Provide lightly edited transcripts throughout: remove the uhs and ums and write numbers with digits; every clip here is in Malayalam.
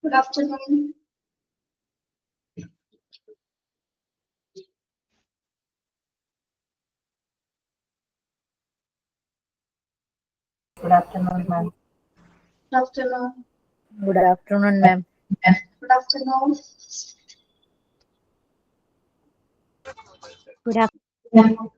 Good afternoon. Good afternoon, ma'am. Good afternoon. Good afternoon, ma'am. Good afternoon. Good afternoon.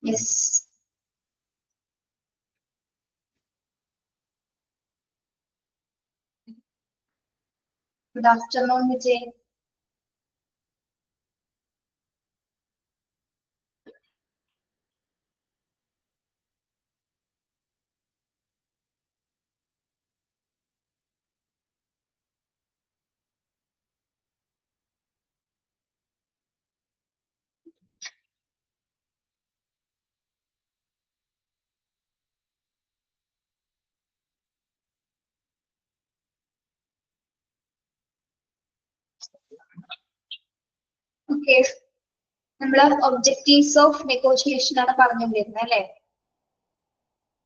Yes. Good afternoon, Vijay. Okay. നമ്മൾ ഒബ്ജക്റ്റീവ്സ് ഓഫ് നെഗോഷിയേഷൻ ആണ് പറഞ്ഞുകൊണ്ടിരുന്നത് അല്ലെ?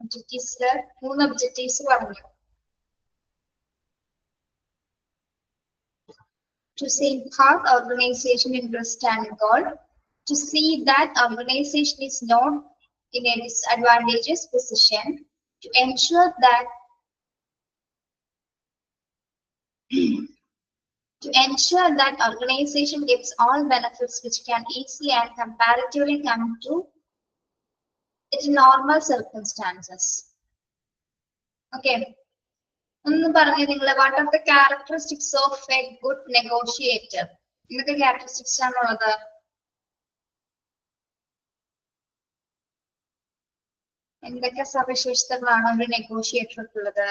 ഒബ്ജക്റ്റീവ്സില് 3 ഒബ്ജക്റ്റീവ്സ് പറഞ്ഞു. To safeguard organization interest and goal, to see that organization is not in a disadvantageous position, to ensure that organization gets all benefits which can easily and comparatively come to it in normal circumstances. Okay. ഒന്ന് പറഞ്ഞു നിങ്ങൾ what are the characteristics of A good negotiator. എന്തൊക്കെ ക്യാരക്ടറിസ്റ്റിക്സ് ആണുള്ളത്? എന്തൊക്കെ സവിശേഷതകളാണ് ഒരു നെഗോഷിയേറ്റർക്കുള്ളത്?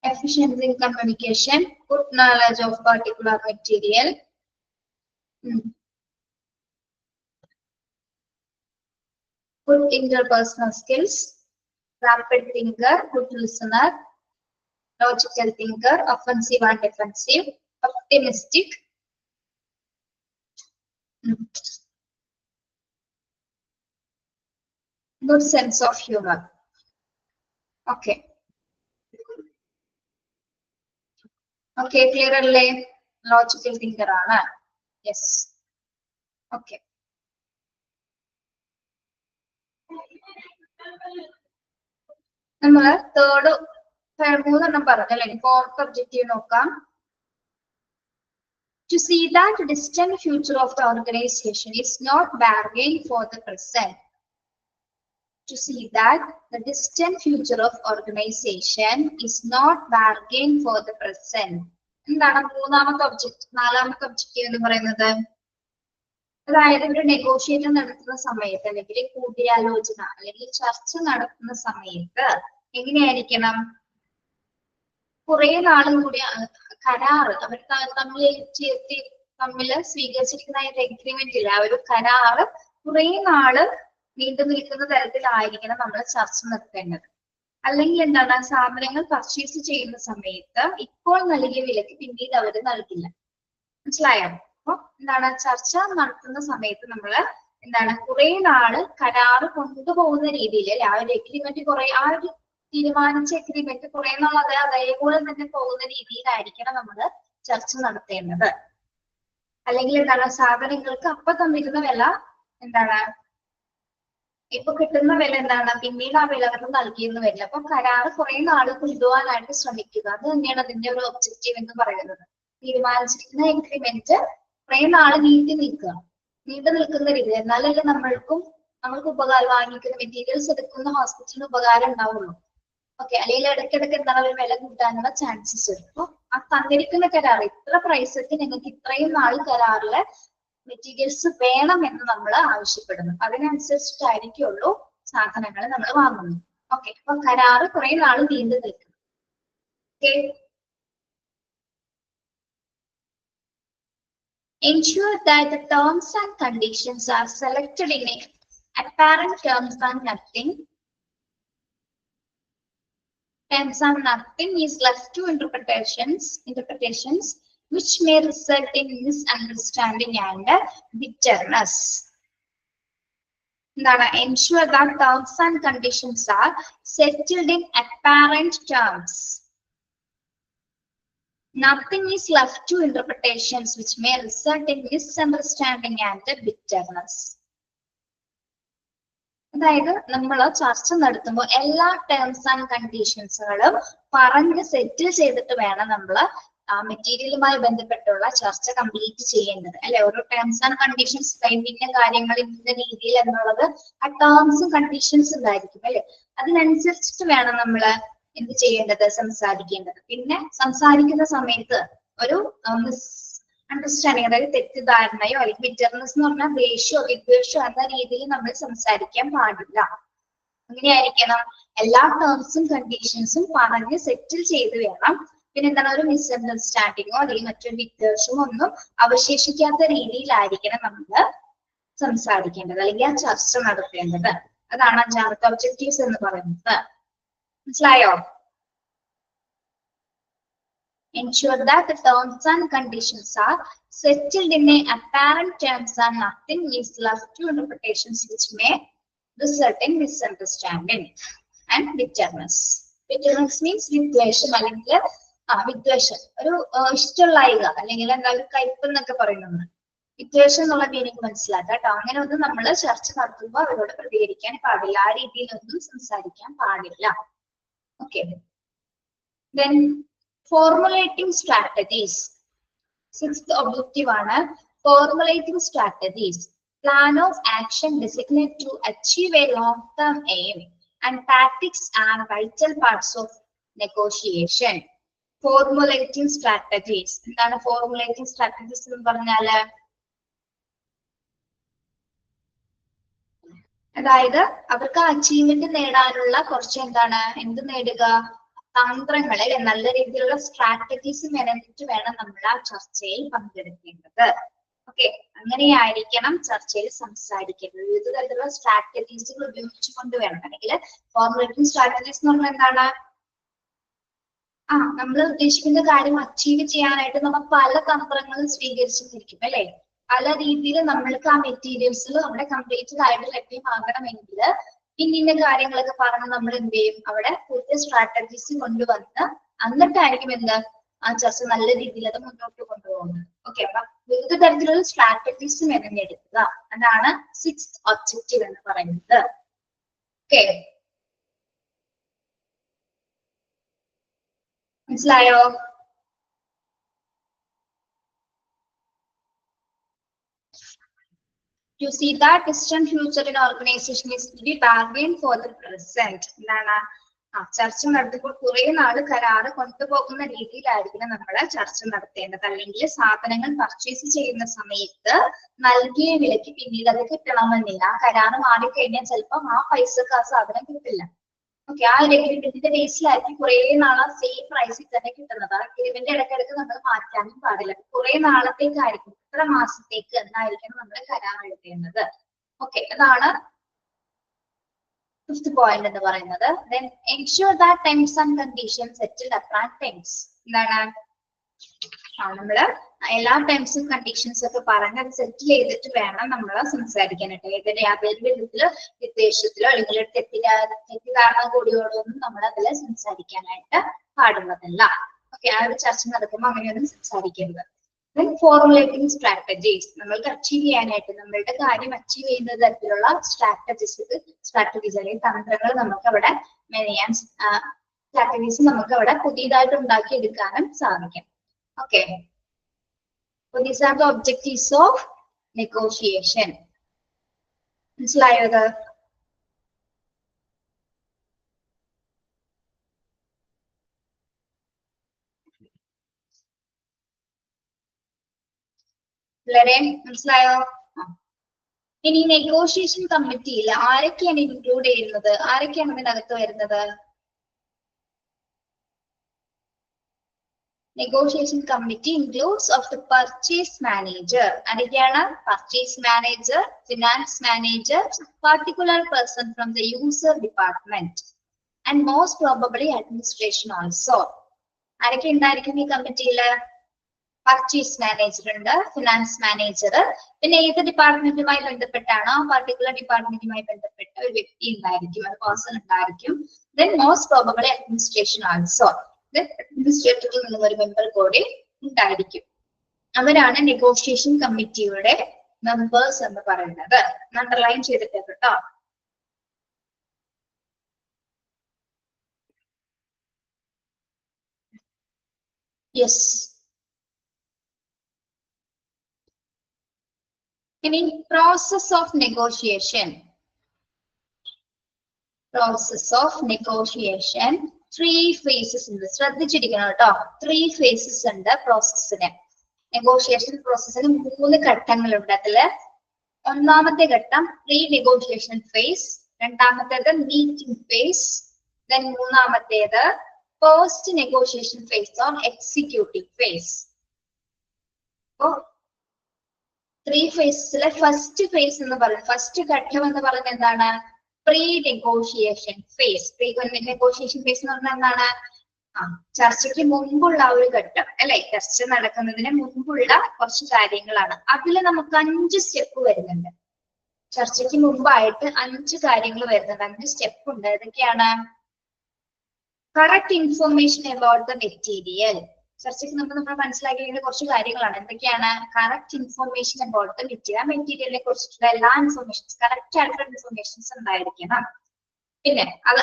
Efficiency in communication, good knowledge of particular material, good interpersonal skills, rapid thinker, good listener, logical thinker, offensive and defensive, optimistic, good sense of humor. Okay. Okay, clear അല്ലേ? Logical thinker ആണ്. Yes. Okay. നമ്മള് മൂന്നെണ്ണം പറഞ്ഞല്ലേ? ഫോർത്ത് ഒബ്ജക്റ്റീവ് നോക്കാം. To see that the distant future of the organization is not bargained for the present. To see that the distant future of organization is not bargained for the present. എന്താണ് മൂന്നാമത്തെ ഒബ്ജക്റ്റ്? നാലാമത്തെ ഒബ്ജക്റ്റീവ് എന്ന് പറയുന്നത് അതായത് ഒരു നെഗോഷിയേഷൻ നടത്തുന്ന സമയത്ത് അല്ലെങ്കിൽ കൂടിയാലോചന അല്ലെങ്കിൽ ചർച്ച നടത്തുന്ന സമയത്ത് എങ്ങനെയായിരിക്കണം? കുറെ നാളും കൂടി കരാറ് അവർ തമ്മിൽ സ്വീകരിച്ചിരിക്കുന്ന എഗ്രിമെന്റ് ഇല്ല, ഒരു കരാറ് കുറെ നാള് നീണ്ടു നിൽക്കുന്ന തരത്തിലായിരിക്കണം നമ്മൾ ചർച്ച നടത്തേണ്ടത്. അല്ലെങ്കിൽ എന്താണ്, സാധനങ്ങൾ പർച്ചേസ് ചെയ്യുന്ന സമയത്ത് ഇപ്പോൾ നൽകിയ വിലക്ക് പിന്നീട് അവർ നൽകില്ല. മനസ്സിലായോ? അപ്പൊ എന്താണ്, ചർച്ച നടത്തുന്ന സമയത്ത് നമ്മള് എന്താണ് കുറെ നാള് കരാറ് കൊണ്ടുപോകുന്ന രീതിയിൽ ആ ഒരു എഗ്രിമെന്റ് ആ ഒരു തീരുമാനിച്ച എഗ്രിമെന്റ് കുറെ നാൾ അതേപോലെ തന്നെ പോകുന്ന രീതിയിലായിരിക്കണം നമ്മൾ ചർച്ച നടത്തേണ്ടത്. അല്ലെങ്കിൽ എന്താണ്, സാധനങ്ങൾക്ക് അപ്പൊ തന്നിരുന്ന വില എന്താണ് ഇപ്പൊ കിട്ടുന്ന വില എന്താണ് പിന്നീട് ആ വില അവർ നൽകിയെന്ന് വരില്ല. അപ്പൊ കരാറ് കുറെ നാള് കൊണ്ടുപോകാനായിട്ട് ശ്രമിക്കുക. അത് തന്നെയാണ് അതിന്റെ ഒരു ഒബ്ജക്റ്റീവ് എന്ന് പറയുന്നത്. തീരുമാനിച്ചിരിക്കുന്ന എഗ്രിമെന്റ് കുറെ നാള് നീണ്ടു നിൽക്കുന്ന രീതി, എന്നാലല്ലേ നമ്മൾക്ക് ഉപകാരം, വാങ്ങിക്കുന്ന മെറ്റീരിയൽസ് എടുക്കുന്ന ഹോസ്പിറ്റലിന് ഉപകാരം ഉണ്ടാവുള്ളൂ. ഓക്കെ, അല്ലെങ്കിൽ ഇടയ്ക്കിടയ്ക്ക് എന്താണ് ഒരു വില കൂട്ടാനുള്ള ചാൻസസ് വരും. അപ്പൊ ആ തന്നിരിക്കുന്ന കരാർ ഇത്ര പ്രൈസൊക്കെ നിങ്ങൾക്ക് ഇത്രയും നാൾ കരാറില് മെറ്റീരിയൽസ് വേണം എന്ന് നമ്മൾ ആവശ്യപ്പെടുന്നു. അതിനനുസരിച്ചിട്ടായിരിക്കുള്ളൂ സാധനങ്ങൾ നമ്മൾ വാങ്ങുന്നു. ഓക്കെ, അപ്പൊ കരാറ് കുറെ നാൾ നീണ്ടു നിൽക്കും. Okay, Ensure that the terms and conditions are selected in apparent terms and nothing. Terms and nothing is left to interpretations which may result in misunderstanding and bitterness. Ensure that terms and conditions are settled in apparent terms. Nothing is left to interpretations which may result in misunderstanding and bitterness. അതായത് നമ്മൾ ചർച്ച നടത്തുമ്പോൾ എല്ലാ ടേംസ് ആൻഡ് കണ്ടീഷൻസുകളും പറഞ്ഞ് സെറ്റിൽ ചെയ്തിട്ട് വേണം നമ്മൾ ആ മെറ്റീരിയലുമായി ബന്ധപ്പെട്ടുള്ള ചർച്ച കംപ്ലീറ്റ് ചെയ്യേണ്ടത് അല്ലെ. ഓരോ ടേംസ് ആൻഡ് കണ്ടീഷൻസ് ഇന്ന കാര്യങ്ങൾ ഇന്ന രീതിയിൽ എന്നുള്ളത് ആ ടേംസും കണ്ടീഷൻസും ഉണ്ടായിരിക്കും അല്ലെ. അതിനനുസരിച്ചിട്ട് വേണം നമ്മൾ എന്ത് ചെയ്യേണ്ടത്, സംസാരിക്കേണ്ടത്. പിന്നെ സംസാരിക്കുന്ന സമയത്ത് ഒരു അണ്ടർസ്റ്റാൻഡിങ്, അതായത് തെറ്റിദ്ധാരണയോ അല്ലെങ്കിൽ ബിറ്റർനെസ് എന്ന് പറഞ്ഞാൽ ദേഷ്യമോ വിദ്വേഷമോ എന്ന രീതിയിൽ നമ്മൾ സംസാരിക്കാൻ പാടില്ല. അങ്ങനെയായിരിക്കണം. എല്ലാ ടേംസും കണ്ടീഷൻസും പറഞ്ഞ് സെറ്റിൽ ചെയ്ത് വേണം. പിന്നെ എന്താണ്, ഒരു മിസ്അണ്ടർസ്റ്റാൻഡിങ്ങോ അല്ലെങ്കിൽ മറ്റൊരു വിദ്വേഷമോ ഒന്നും അവശേഷിക്കാത്ത രീതിയിലായിരിക്കണം നമ്മൾ സംസാരിക്കേണ്ടത് അല്ലെങ്കിൽ ആ ചർച്ച നടത്തേണ്ടത്. അതാണ് അഞ്ചാമത്തെ ഒബ്ജക്റ്റീവ്സ് എന്ന് പറയുന്നത്. മനസ്സിലായോ? Ensure that the terms and conditions are settled in apparent terms and nothing is left to interpretations which may result in misunderstanding and bitterness. Bitterness means വിദ്വേഷം അല്ലെങ്കിൽ വിദ്വേഷം, ഒരു ഇഷ്ടമുള്ളായിക അല്ലെങ്കിൽ എന്താ കയ്പ് എന്നൊക്കെ പറയുന്നത്. വിദ്വേഷം എന്നുള്ള മീനിങ് മനസ്സിലാക്കാം കേട്ടോ. അങ്ങനെ ഒന്നും നമ്മൾ ചർച്ച നടത്തുമ്പോൾ അവരോട് പ്രതികരിക്കാൻ പാടില്ല, ആ രീതിയിലൊന്നും സംസാരിക്കാൻ പാടില്ല. Okay. Then formulating strategies. Sixth objective ആണ് formulating strategies. Plan of action designed to achieve a long-term aim and tactics are vital parts of negotiation. Formulating strategies. എന്താണ് formulating strategies എന്ന് പറഞ്ഞാല്? അതായത് അവർക്ക് അച്ചീവ്മെന്റ് നേടാനുള്ള കുറച്ച് എന്ത് നേടുക, തന്ത്രങ്ങളെ നല്ല രീതിയിലുള്ള സ്ട്രാറ്റജീസ് മെനഞ്ഞിട്ട് വേണം നമ്മൾ ആ ചർച്ചയിൽ പങ്കെടുക്കേണ്ടത്. ഓക്കെ, അങ്ങനെയായിരിക്കണം ചർച്ചയിൽ സംസാരിക്കേണ്ടത്. വിവിധ തരത്തിലുള്ള സ്ട്രാറ്റജീസുകൾ ഉപയോഗിച്ചുകൊണ്ട് വേണം. അല്ലെങ്കിൽ ഫോർമുലേറ്റിംഗ് സ്ട്രാറ്റജീസ് എന്ന് പറഞ്ഞാൽ എന്താണ്, നമ്മൾ ഉദ്ദേശിക്കുന്ന കാര്യം അച്ചീവ് ചെയ്യാനായിട്ട് നമ്മൾ പല തന്ത്രങ്ങളും സ്വീകരിച്ചിരിക്കും അല്ലെ. പല രീതിയിൽ നമ്മൾക്ക് ആ മെറ്റീരിയൽസ് അവിടെ കംപ്ലീറ്റഡ് ആയിട്ട് ലഭ്യമാകണമെങ്കിൽ ഇന്ന കാര്യങ്ങളൊക്കെ പറഞ്ഞ് നമ്മൾ എന്ത് ചെയ്യും, അവിടെ പുതിയ സ്ട്രാറ്റജീസ് കൊണ്ടുവന്ന് എന്നിട്ടായിരിക്കും എന്താ ആ ചർച്ച നല്ല രീതിയിൽ അത് മുന്നോട്ട് കൊണ്ടുപോകുന്നത്. ഓക്കെ, അപ്പൊ വിവിധ തരത്തിലുള്ള സ്ട്രാറ്റജീസ് മെനഞ്ഞെടുക്കുക, അതാണ് സിക്സ്ത് ഒബ്ജക്റ്റീവ് എന്ന് പറയുന്നത്. ഓക്കെ, മനസ്സിലായോ? To see that distant future in organization is to be bargained for the present. എന്താണ് ചർച്ച നടത്തുമ്പോൾ കുറെ നാള് കരാറ് കൊണ്ടുപോകുന്ന രീതിയിലായിരിക്കണം നമ്മൾ ചർച്ച നടത്തേണ്ടത്. അല്ലെങ്കിൽ സാധനങ്ങൾ പർച്ചേസ് ചെയ്യുന്ന സമയത്ത് നൽകിയ വിലയ്ക്ക് പിന്നീട് അത് കിട്ടണമെന്നില്ല. ആ കരാറ് മാറിക്കഴിഞ്ഞാൽ ചിലപ്പോൾ ആ പൈസക്ക് ആ സാധനം കിട്ടില്ല. ഓക്കെ, ആ ഒരു എഗ്രിമെന്റിന്റെ ബേസിലായിരിക്കും കുറെ നാളെ സെയിം പ്രൈസിൽ തന്നെ കിട്ടുന്നത്. ആ എഗ്രിമെന്റ് ഇടയ്ക്കിടയ്ക്ക് നമ്മൾ മാറ്റാനും പാടില്ല. കുറെ നാളത്തേക്കായിരിക്കും, ഇത്ര മാസത്തേക്ക് എന്നായിരിക്കണം നമ്മൾ കരാർ എഴുതേണ്ടത്. ഓക്കെ, അതാണ് ഫിഫ്ത് പോയിന്റ് എന്ന് പറയുന്നത്. Then ensure that terms and conditions settled apparent terms. എന്താണ് നമ്മള് എല്ലാ ടേംസും കണ്ടീഷൻസ് ഒക്കെ പറഞ്ഞ് അത് സെറ്റിൽ ചെയ്തിട്ട് വേണം നമ്മൾ സംസാരിക്കാനായിട്ട്. ഏതൊരു വിധത്തില് വിദ്വേഷത്തിലോ അല്ലെങ്കിൽ തെറ്റിദ്ധാരണ കൂടിയോടൊന്നും നമ്മൾ അതിൽ സംസാരിക്കാനായിട്ട് പാടുള്ളതല്ല. ഓക്കെ, ആ ഒരു ചർച്ച നടക്കുമ്പോൾ അങ്ങനെയൊന്നും സംസാരിക്കരുത്. Then formulating strategies. നമ്മൾക്ക് അച്ചീവ് ചെയ്യാനായിട്ട്, നമ്മളുടെ കാര്യം അച്ചീവ് ചെയ്യുന്ന തരത്തിലുള്ള സ്ട്രാറ്റജീസ് അല്ലെങ്കിൽ തന്ത്രങ്ങൾ നമുക്ക് അവിടെ മെനയാൻ, സ്ട്രാറ്റജീസ് നമുക്ക് അവിടെ പുതിയതായിട്ട് ഉണ്ടാക്കിയെടുക്കാനും സാധിക്കും. Okay, so these are the objectives of negotiation. മനസ്സിലായോ? പിള്ളേരെ മനസ്സിലായോ? ഇനി നെഗോഷിയേഷൻ കമ്മിറ്റിയിൽ ആരൊക്കെയാണ് ഇൻക്ലൂഡ് ചെയ്യുന്നത്, ആരൊക്കെയാണ് ഇതിനകത്ത് വരുന്നത്? Negotiation committee includes of the purchase manager. ആരൊക്കെയാണ്? Purchase manager, finance manager, particular person from the user department and most probably administration also. ആരൊക്കെ ഉണ്ടായിരിക്കും ഈ കമ്മിറ്റിയില്? പർച്ചേസ് മാനേജർ ഉണ്ട്, ഫിനാൻസ് മാനേജർ, പിന്നെ ഏത് ഡിപ്പാർട്ട്മെന്റുമായി ബന്ധപ്പെട്ടാണോ പർട്ടിക്കുലർ ഡിപ്പാർട്ട്മെന്റുമായി ബന്ധപ്പെട്ട ഒരു വ്യക്തി ഉണ്ടായിരിക്കും, ഒരു പേഴ്സൺ ഉണ്ടായിരിക്കും. Then most probably administration also. Then അഡ്മിനിസ്ട്രേറ്ററിൽ നിന്നും ഒരു മെമ്പർ കൂടി ഉണ്ടായിരിക്കും. അവരാണ് നെഗോഷിയേഷൻ കമ്മിറ്റിയുടെ മെമ്പേഴ്സ് എന്ന് പറയുന്നത്. അണ്ടർലൈൻ ചെയ്തിട്ട് കേട്ടോ. യെസ്. ഇനി process of negotiation. Process of negotiation 3 phases ഉണ്ട്. ശ്രദ്ധിച്ചിരിക്കണം കേട്ടോ. 3 phases ഉണ്ട് പ്രോസസ്സിന്. നെഗോഷിയേഷൻ പ്രോസസ്സിന് 3 ഘട്ടങ്ങളുണ്ട്. അതില് ഒന്നാമത്തെ ഘട്ടം പ്രീ നെഗോഷിയേഷൻ ഫേസ്, രണ്ടാമത്തേത് മീറ്റിംഗ് ഫേസ്, ദെൻ മൂന്നാമത്തേത് post negotiation phase or executive phase. അപ്പോ 3 ഫേസിലെ ഫസ്റ്റ് ഫേസ് എന്ന് പറയുന്നത്, ഫസ്റ്റ് ഘട്ടം എന്ന് പറയുന്നത് എന്താണ്? Pre negotiation phase. Pre negotiation phase എന്ന് പറഞ്ഞാൽ എന്താണ്? ചർച്ചയ്ക്ക് മുമ്പുള്ള ഒരു ഘട്ടം അല്ലെ? ചർച്ച നടക്കുന്നതിന് മുമ്പുള്ള കുറച്ച് കാര്യങ്ങളാണ്. അതിൽ നമുക്ക് 5 സ്റ്റെപ്പ് വരുന്നുണ്ട്. ചർച്ചയ്ക്ക് മുമ്പായിട്ട് 5 കാര്യങ്ങൾ വരുന്നുണ്ട്, 5 സ്റ്റെപ്പ് ഉണ്ട്. ഏതൊക്കെയാണ്? Correct information about the material. ചർച്ചയ്ക്ക് മുമ്പ് നമ്മൾ മനസ്സിലാക്കിയ കുറച്ച് കാര്യങ്ങളാണ്. എന്തൊക്കെയാണ്? Correct information about the material. മെറ്റീരിയലിനെ കുറിച്ചിട്ടുള്ള എല്ലാ ഇൻഫോർമേഷൻസ്, കറക്റ്റ് ആയിട്ടുള്ള ഇൻഫോർമേഷൻസ് ഉണ്ടായിരിക്കണം. പിന്നെ അത്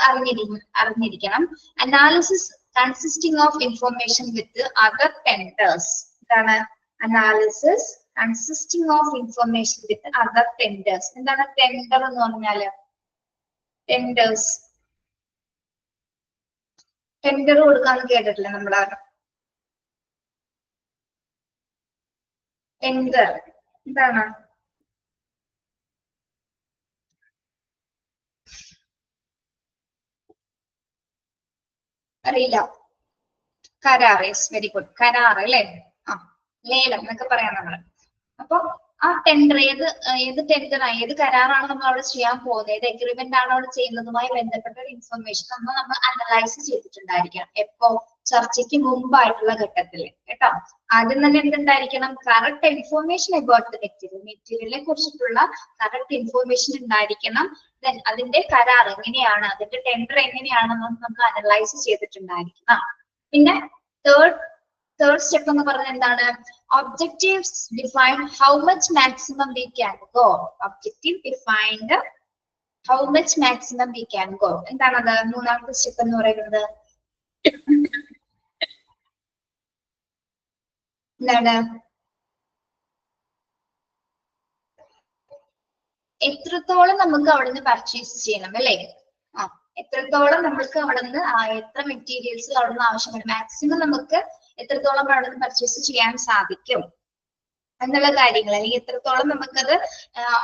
അറിഞ്ഞിരിക്കണം. Analysis consisting of information with other tenders. എന്താണ് analysis consisting of information with other tenders? എന്താണ് ടെൻഡർ എന്ന് പറഞ്ഞാല്? ടെൻഡേഴ്സ്, ടെൻഡർ കൊടുക്കാന്ന് കേട്ടിട്ടില്ല നമ്മള്? ടെൻഡർ എന്താണ്? അറിയില്ല. കരാർ. Yes, very good. കരാർ അല്ലേ? ലേലം എന്നൊക്കെ പറയാം നമ്മള്. അപ്പൊ ആ ടെൻഡർ ഏത് ടെൻഡറാണ്, ഏത് കരാറാണ് നമ്മൾ അവിടെ ചെയ്യാൻ പോകുന്നത്, ഏത് എഗ്രിമെന്റ് ആണ് അവിടെ ചെയ്യുന്നതുമായി ബന്ധപ്പെട്ട ഒരു ഇൻഫർമേഷൻ നമ്മൾ അനലൈസ് ചെയ്തിട്ടുണ്ടായിരിക്കണം. എപ്പോ? ചർച്ചയ്ക്ക് മുമ്പായിട്ടുള്ള ഘട്ടത്തിൽ കേട്ടോ. ആദ്യം തന്നെ എന്തുണ്ടായിരിക്കണം? Correct information about the material. മെറ്റീരിയലിനെ കുറിച്ചിട്ടുള്ള കറക്റ്റ് ഇൻഫോർമേഷൻ ഉണ്ടായിരിക്കണം. ദെൻ അതിന്റെ കരാർ എങ്ങനെയാണ്, അതിന്റെ ടെൻഡർ എങ്ങനെയാണെന്ന് നമുക്ക് അനലൈസ് ചെയ്തിട്ടുണ്ടായിരിക്കണം. പിന്നെ തേർഡ് സ്റ്റെപ്പ് എന്ന് പറഞ്ഞാൽ എന്താണ്? Objectives define how much maximum we can go. Objective defined how much maximum we can go. എന്താണത്? മൂന്നാമത്തെ സ്റ്റെപ്പ് എന്ന് പറയുന്നത് എന്താണ്? എത്രത്തോളം നമുക്ക് അവിടെ നിന്ന് പർച്ചേസ് ചെയ്യണം അല്ലേ? എത്രത്തോളം നമുക്ക് അവിടെ നിന്ന് എത്ര മെറ്റീരിയൽസ് അവിടെ നിന്ന് ആവശ്യമാണ്, മാക്സിമം നമുക്ക് എത്രത്തോളം അവിടെ നിന്ന് പർച്ചേസ് ചെയ്യാൻ സാധിക്കും എന്നുള്ള കാര്യങ്ങൾ, അല്ലെങ്കിൽ എത്രത്തോളം നമുക്കത്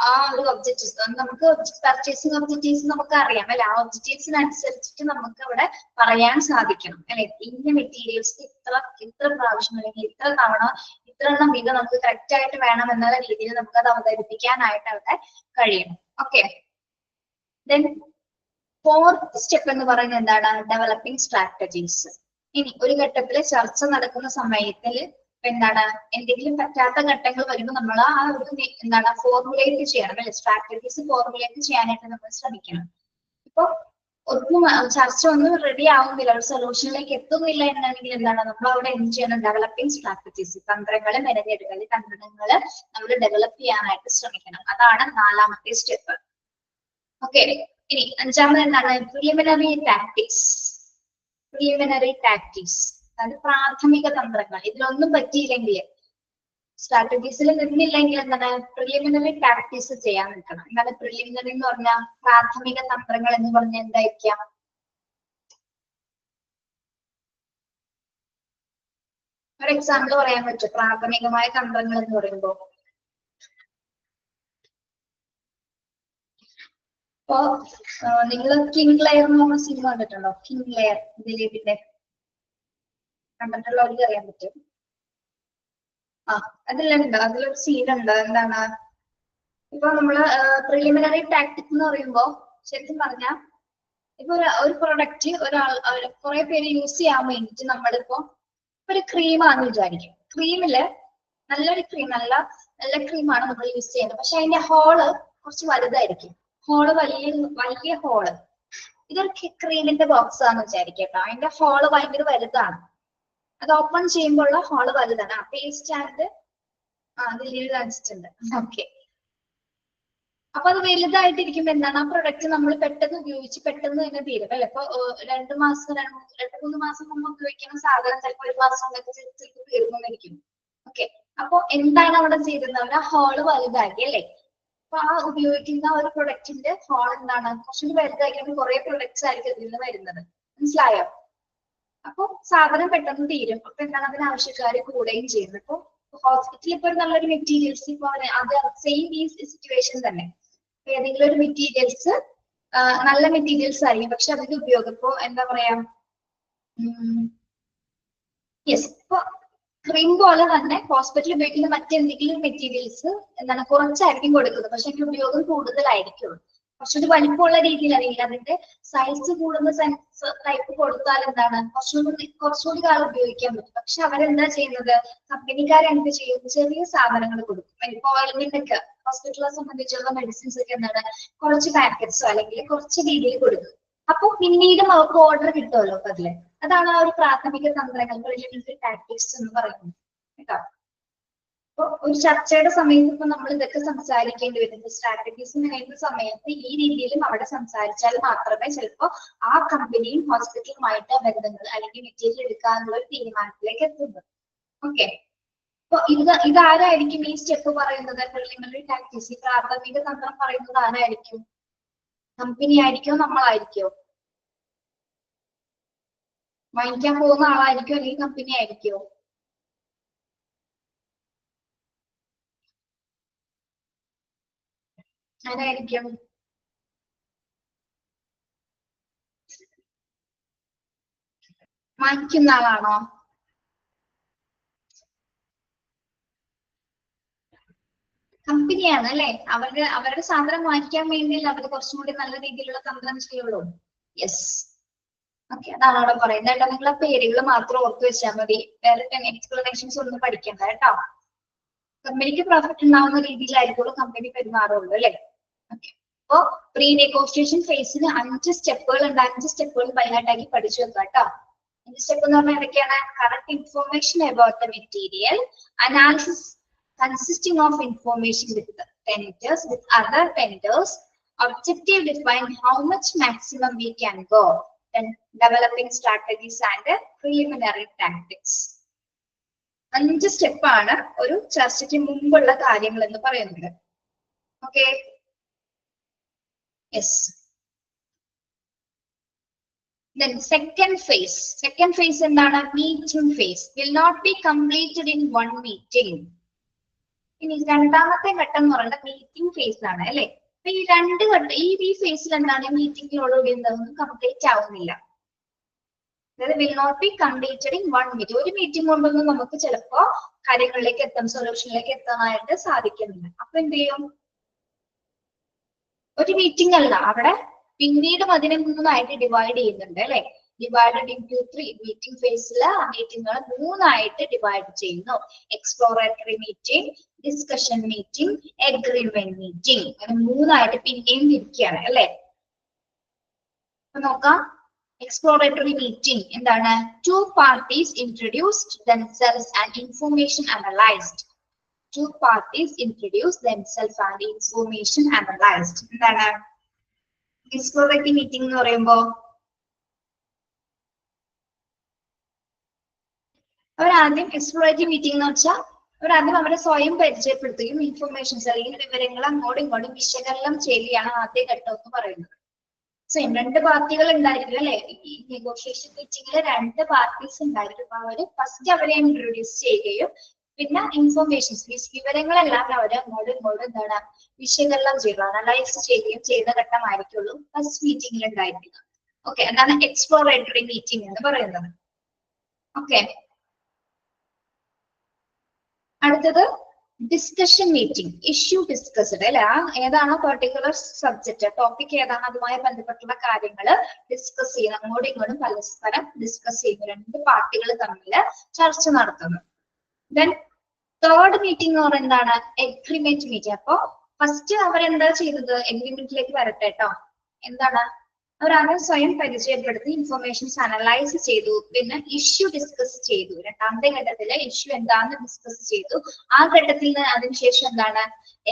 ആ ഒരു ഒബ്ജക്റ്റീവ്സ്, നമുക്ക് പർച്ചേസിങ് ഒബ്ജക്റ്റീവ്സ് നമുക്ക് അറിയാം അല്ലെ? ആ ഒബ്ജക്റ്റീവ്സിനനുസരിച്ചിട്ട് നമുക്ക് അവിടെ പറയാൻ സാധിക്കണം അല്ലെ? ഇന്ന മെറ്റീരിയൽസ് ഇത്ര പ്രാവശ്യം അല്ലെങ്കിൽ ഇത്ര തവണ ഇത്ര എണ്ണം ഇത് നമുക്ക് കറക്റ്റ് ആയിട്ട് വേണം എന്നുള്ള രീതിയിൽ നമുക്ക് അത് അവതരിപ്പിക്കാനായിട്ട് അവിടെ കഴിയണം. ഓക്കെ. ദെൻ ഫോർത്ത് സ്റ്റെപ്പ് എന്ന് പറയുന്നത് എന്താണ്? Developing strategies. ഇനി ഒരു ഘട്ടത്തില് ചർച്ച നടക്കുന്ന സമയത്തിൽ എന്താണ് എന്തെങ്കിലും പറ്റാത്ത ഘട്ടങ്ങൾ വരുമ്പോൾ നമ്മൾ ആ ഒരു എന്താണ് ഫോർമുലേറ്റ് ചെയ്യണം അല്ലെ? സ്ട്രാറ്റജീസ് ഫോർമുലേറ്റ് ചെയ്യാനായിട്ട് നമ്മൾ ശ്രമിക്കണം. ഇപ്പൊ ഒന്നും ചർച്ച ഒന്നും റെഡി ആവുന്നില്ല, ഒരു സൊല്യൂഷനിലേക്ക് എത്തുന്നില്ല എന്നാണെങ്കിൽ എന്താണ് നമ്മൾ അവിടെ എന്ത് ചെയ്യണം? ഡെവലപ്പിംഗ് സ്ട്രാറ്റജീസ്, തന്ത്രങ്ങളെ മെനഞ്ഞെടുക്കുക, തന്ത്രങ്ങള് നമ്മൾ ഡെവലപ്പ് ചെയ്യാനായിട്ട് ശ്രമിക്കണം. അതാണ് 4ാമത്തെ സ്റ്റെപ്പ്. ഓക്കെ. ഇനി 5ാമത് എന്താണ്? Preliminary tactics. പ്രിലിമിനറി ടാക്ടിക്സ് അതായത് പ്രാഥമിക തന്ത്രങ്ങൾ. ഇതിലൊന്നും പറ്റിയില്ലെങ്കിൽ, സ്ട്രാറ്റജീസിൽ നിന്നില്ലെങ്കിൽ എന്താണ്? പ്രിലിമിനറി ടാക്ടിക്സ് ചെയ്യാൻ നിൽക്കണം. എന്താണ് പ്രിലിമിനറി എന്ന് പറഞ്ഞാൽ? പ്രാഥമിക തന്ത്രങ്ങൾ എന്ന് പറഞ്ഞാൽ എന്തായിരിക്കാം? ഒരു എക്സാമ്പിൾ പറയാൻ പറ്റും പ്രാഥമികമായ തന്ത്രങ്ങൾ എന്ന് പറയുമ്പോൾ? അപ്പോ നിങ്ങൾ കിങ് ലെയർ എന്ന് പറഞ്ഞ സിനിമ കണ്ടിട്ടുണ്ടോ? കിങ് ലെയർ, ദിലീപിന്റെ. കണ്ടിട്ടുള്ളവർക്ക് അറിയാൻ പറ്റും. അതിലുണ്ട്, അതിലൊരു സീൻ ഉണ്ട്. എന്താണ്, ഇപ്പൊ നമ്മള് പ്രിലിമിനറി ടാക്ടിക് എന്ന് പറയുമ്പോ ശരിക്കും പറഞ്ഞാൽ ഇപ്പൊ ഒരു പ്രൊഡക്റ്റ് കുറെ പേര് യൂസ് ചെയ്യാൻ വേണ്ടിട്ട് നമ്മളിപ്പോ ഒരു ക്രീമാണെന്ന് വിചാരിക്കും. ക്രീമില് നല്ലൊരു ക്രീം, നല്ല ക്രീമാണ് നമ്മൾ യൂസ് ചെയ്യുന്നത്. പക്ഷെ അതിന്റെ ഹോള് കുറച്ച് വലുതായിരിക്കും. വലിയ ഹോള്. ഇതൊരു ക്രീമിന്റെ ബോക്സ് ആണെന്ന് വിചാരിക്കട്ടോ. അതിന്റെ ഹോള് ഭയങ്കര വലുതാണ്. അത് ഓപ്പൺ ചെയ്യുമ്പോൾ ഉള്ള ഹോള് വലുതാണ്. പേസ്റ്റ് ആൻഡ് ദില്ലിയിൽ കാണിച്ചിട്ടുണ്ട്. ഓക്കെ. അപ്പൊ അത് വലുതായിട്ടിരിക്കുമ്പോ എന്താണ്, ആ പ്രൊഡക്റ്റ് നമ്മൾ പെട്ടെന്ന് ഉപയോഗിച്ച് പെട്ടെന്ന് തന്നെ തീരും അല്ലെ. ഇപ്പൊ 2 മാസം 2-3 മാസം മുമ്പ് ഉപയോഗിക്കുന്ന സാധനം ചിലപ്പോൾ 1 മാസം കൊണ്ടൊക്കെ ചിലപ്പോൾ തീർന്നിരിക്കും. ഓക്കെ. അപ്പൊ എന്താണ് അവിടെ ചെയ്തിരുന്നത്, ആ ഹോള് വലുതാക്കി അല്ലെ. അപ്പൊ ആ ഉപയോഗിക്കുന്ന ഒരു പ്രൊഡക്റ്റിന്റെ ഹോൾ എന്താണ്, കുറച്ചുകൂടി വലുതാക്കി കുറെ പ്രൊഡക്ട്സ് ആയിരിക്കും ഇതിൽ നിന്ന് വരുന്നത്. മനസ്സിലായോ? അപ്പൊ സാധനം പെട്ടെന്ന് തീരും. അപ്പൊ എന്താണ്, അതിന് ആവശ്യക്കാർ കൂടുകയും ചെയ്യുന്നത്. ഇപ്പൊ ഹോസ്പിറ്റലിൽ ഇപ്പൊ നല്ലൊരു മെറ്റീരിയൽസ് ഇപ്പൊ അത് സെയിം ഈ സിറ്റുവേഷൻ തന്നെ. ഏതെങ്കിലും ഒരു മെറ്റീരിയൽസ് നല്ല മെറ്റീരിയൽസ് ആയിരിക്കും, പക്ഷെ അതിന്റെ ഉപയോഗം ഇപ്പൊ എന്താ പറയാ, യെസ്, ഇപ്പൊ ക്രീം പോലെ തന്നെ ഹോസ്പിറ്റലിൽ ഉപയോഗിക്കുന്ന മറ്റെന്തെങ്കിലും മെറ്റീരിയൽസ് എന്താണ് കുറച്ചായിരിക്കും കൊടുക്കുന്നത്, പക്ഷെ അതിന്റെ ഉപയോഗം കൂടുതലായിരിക്കും. കുറച്ചുകൂടി വലിപ്പമുള്ള രീതിയിലാണെങ്കിൽ അതിന്റെ സൈസ് കൂടുന്ന ടൈപ്പ് കൊടുത്താൽ എന്താണ് കുറച്ചുകൂടി കാലം ഉപയോഗിക്കാൻ പറ്റും. പക്ഷെ അവരെന്താ ചെയ്യുന്നത്, കമ്പനിക്കാരെന്ത് ചെയ്യും, ചെറിയ സാധനങ്ങൾ കൊടുക്കും. ഇപ്പൊ ഓയിൽമെന്റ് ഒക്കെ ഹോസ്പിറ്റലിനെ സംബന്ധിച്ചുള്ള മെഡിസിൻസ് ഒക്കെ എന്താണ് കുറച്ച് പാക്കറ്റ്സോ അല്ലെങ്കിൽ കുറച്ച് രീതിയിൽ കൊടുക്കും. അപ്പൊ പിന്നീടും അവർക്ക് ഓർഡർ കിട്ടുമല്ലോ അപ്പൊ അതില്. അതാണ് ആ ഒരു പ്രാഥമിക തന്ത്രങ്ങൾ, പ്രിലിമിനറി ടാക്ടിക്സ് എന്ന് പറയുന്നത് കേട്ടോ. അപ്പൊ ഒരു ചർച്ചയുടെ സമയത്ത് ഇപ്പൊ നമ്മൾ ഇതൊക്കെ സംസാരിക്കേണ്ടി വരുന്നത്, സ്ട്രാറ്റജീസ് പറയുന്ന സമയത്ത് ഈ രീതിയിലും അവിടെ സംസാരിച്ചാൽ മാത്രമേ ചിലപ്പോ ആ കമ്പനിയും ഹോസ്പിറ്റലുമായിട്ട് ബന്ധങ്ങൾ അല്ലെങ്കിൽ മെറ്റീരിയൽ എടുക്കാനുള്ള ഒരു തീരുമാനത്തിലേക്ക് എത്തുന്നത്. ഓക്കെ. അപ്പൊ ഇതാരായിരിക്കും ഈ സ്റ്റെപ്പ് പറയുന്നത്, പ്രിലിമിനറി ടാക്ടിക്സ്, ഈ പ്രാഥമിക തന്ത്രം പറയുന്നത് ആരായിരിക്കും? കമ്പനി ആയിരിക്കോ, നമ്മളായിരിക്കോ? വാങ്ങിക്കാൻ പോകുന്ന ആളായിരിക്കോ അല്ലെങ്കിൽ കമ്പനി ആയിരിക്കോ? ആരായിരിക്കും? വാങ്ങിക്കുന്ന ആളാണോ? കമ്പനിയാണ് അല്ലെ. അവരുടെ സാധനം വാങ്ങിക്കാൻ വേണ്ടിയല്ല അവർ കുറച്ചും കൂടി നല്ല രീതിയിലുള്ള തന്ത്രം ചെയ്യുള്ളൂ. യെസ്. ഓക്കെ, അതാണ് അവിടെ പറയുന്നത് കേട്ടോ. നിങ്ങൾ ആ പേരുകൾ മാത്രം ഓർത്ത് വെച്ചാൽ മതി, വേറെ എക്സ്പ്ലനേഷൻസ് ഒന്നും പഠിക്കണ്ട കേട്ടോ. കമ്പനിക്ക് പ്രോഫിറ്റ് ഉണ്ടാവുന്ന രീതിയിലായിരിക്കുള്ളൂ കമ്പനി പെരുമാറുള്ളൂ അല്ലെ. ഓക്കെ. അപ്പോ പ്രീ നെഗോഷിയേഷൻ ഫേസിന് 5 സ്റ്റെപ്പുകൾ ഉണ്ട്. 5 സ്റ്റെപ്പുകൾ ബൈഹാർട്ടാക്കി പഠിച്ചു വെക്കാം കേട്ടോ. 5 സ്റ്റെപ്പ് എന്ന് പറഞ്ഞാൽ എന്തൊക്കെയാണ്? Correct information about the material, analysis consisting of information with the vendors, with other vendors, objective define how much maximum we can go, then developing strategies and preliminary tactics. 5 സ്റ്റെപ്പാണ് ഒരു ചർച്ചയ്ക്ക് മുമ്പുള്ള കാര്യങ്ങൾ എന്ന് പറയുന്നത്. Okay. Yes. Then second phase എന്താണ്? Meeting phase will not be completed in one meeting. ഇനി രണ്ടാമത്തെ ഘട്ടം എന്ന് പറയുന്നത് മീറ്റിംഗ് ഫേസ് ആണ് അല്ലെ. അപ്പൊ ഈ 2 ഘട്ടം ഈ ഫേസിൽ എന്താണ്, മീറ്റിംഗിനോടുകൂടി എന്താണെന്ന് കംപ്ലീറ്റ് ആവുന്നില്ല. അതായത് will not be completed in one meeting. ഒരു മീറ്റിംഗ് കൊണ്ടൊന്നും നമുക്ക് ചിലപ്പോ കാര്യങ്ങളിലേക്ക് എത്താൻ, സൊല്യൂഷനിലേക്ക് എത്താനായിട്ട് സാധിക്കുന്നില്ല. അപ്പൊ എന്ത് ചെയ്യും? ഒരു മീറ്റിംഗ് അല്ല, അവിടെ പിന്നീടും അതിനെ 3 ഡിവൈഡ് ചെയ്യുന്നുണ്ട് അല്ലെ. Divided into 3. മീറ്റിംഗ് ഫേസില് മീറ്റിംഗുകൾ 3 ഡിവൈഡ് ചെയ്യുന്നു. Exploratory meeting, discussion meeting, agreement meeting, അങ്ങനെ 3 പിന്നെയും തിരിക്കുകയാണ് അല്ലെ. അപ്പൊ നോക്കാം. എക്സ്പ്ലോറേറ്ററി മീറ്റിംഗ് എന്താണ്? 2 parties introduced themselves and information analyzed. 2 parties introduced themselves and information analyzed. എന്താണ് എക്സ്പ്ലോറേറ്ററി മീറ്റിംഗ് എന്ന് പറയുമ്പോ? അവരാദ്യം എക്സ്പ്ലോറേറ്ററി മീറ്റിംഗ് എന്ന് വെച്ചാൽ അവരാദ്യം അവരെ സ്വയം പരിചയപ്പെടുത്തുകയും ഇൻഫർമേഷൻസ് അല്ലെങ്കിൽ വിവരങ്ങൾ അങ്ങോട്ടും ഇങ്ങോട്ടും വിശകലനം ചെയ്യുകയാണ് ആദ്യ ഘട്ടം എന്ന് പറയുന്നത്. സോ 2 പാർട്ടികൾ ഉണ്ടായിരിക്കും അല്ലെ. ഈ നെഗോഷിയേഷൻ മീറ്റിംഗിൽ 2 പാർട്ടീസ് ഉണ്ടായിരിക്കും. അപ്പൊ അവര് ഫസ്റ്റ് അവരെ ഇൻട്രൊഡ്യൂസ് ചെയ്യുകയും പിന്നെ ഇൻഫർമേഷൻസ് വിവരങ്ങളെല്ലാം അവര് അങ്ങോട്ടും ഇങ്ങോട്ടും എന്താണ് വിശകലനം ചെയ്യുക, അനലൈസ് ചെയ്യുകയും ചെയ്യുന്ന ഘട്ടമായിരിക്കുള്ളൂ ഫസ്റ്റ് മീറ്റിംഗിൽ ഉണ്ടായിരിക്കുക. ഓക്കെ, അതാണ് എക്സ്പ്ലോറേറ്ററി മീറ്റിംഗ് എന്ന് പറയുന്നത്. ഓക്കെ. അടുത്തത് ഡിസ്കഷൻ മീറ്റിംഗ്, ഇഷ്യൂ ഡിസ്കസ്ഡ് അല്ലെ, ഏതാണോ പെർട്ടിക്കുലർ സബ്ജക്ട് ടോപ്പിക് ഏതാണോ അതുമായി ബന്ധപ്പെട്ടുള്ള കാര്യങ്ങൾ ഡിസ്കസ് ചെയ്യുന്നു, അങ്ങോട്ടും ഇങ്ങോട്ടും പരസ്പരം ഡിസ്കസ് ചെയ്യുന്നു, രണ്ട് പാർട്ടികൾ തമ്മിൽ ചർച്ച നടത്തുന്നു. ദെൻ തേർഡ് മീറ്റിംഗ് എന്ന് പറയുന്നത് എന്താണ്? Agreement meeting. അപ്പൊ ഫസ്റ്റ് അവരെന്താ ചെയ്തത്? എഗ്രിമെന്റിലേക്ക് വരട്ടെ കേട്ടോ. എന്താണ് അവരാദ്യം സ്വയം പരിചയപ്പെടുത്തി ഇൻഫർമേഷൻസ് അനലൈസ് ചെയ്തു, പിന്നെ ഇഷ്യൂ ഡിസ്കസ് ചെയ്തു. രണ്ടാമത്തെ ഘട്ടത്തില് ഇഷ്യൂ എന്താണെന്ന് ഡിസ്കസ് ചെയ്തു. ആ ഘട്ടത്തിൽ നിന്ന് അതിനുശേഷം എന്താണ്?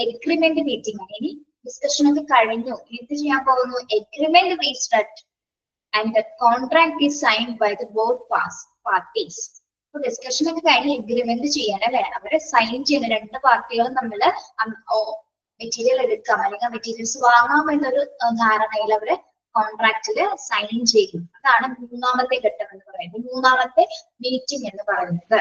Agreement meeting. ഇനി ഡിസ്കഷൻ ഒക്കെ കഴിഞ്ഞു, എന്ത് ചെയ്യാൻ പോകുന്നു? Agreement reached and the contract is signed by the both parties. അപ്പൊ ഡിസ്കഷൻ ഒക്കെ കഴിഞ്ഞ് എഗ്രിമെന്റ് ചെയ്യാനല്ലേ, അവരെ സൈൻ ചെയ്യുന്ന രണ്ട് പാർട്ടികളും തമ്മിൽ മെറ്റീരിയൽ എടുക്കാം അല്ലെങ്കിൽ മെറ്റീരിയൽസ് വാങ്ങാം എന്നൊരു ധാരണയിൽ അവര് കോൺട്രാക്റ്റില് സൈൻ ചെയ്യും. അതാണ് മൂന്നാമത്തെ ഘട്ടം എന്ന് പറയുന്നത്, മൂന്നാമത്തെ മീറ്റിംഗ് എന്ന് പറയുന്നത്.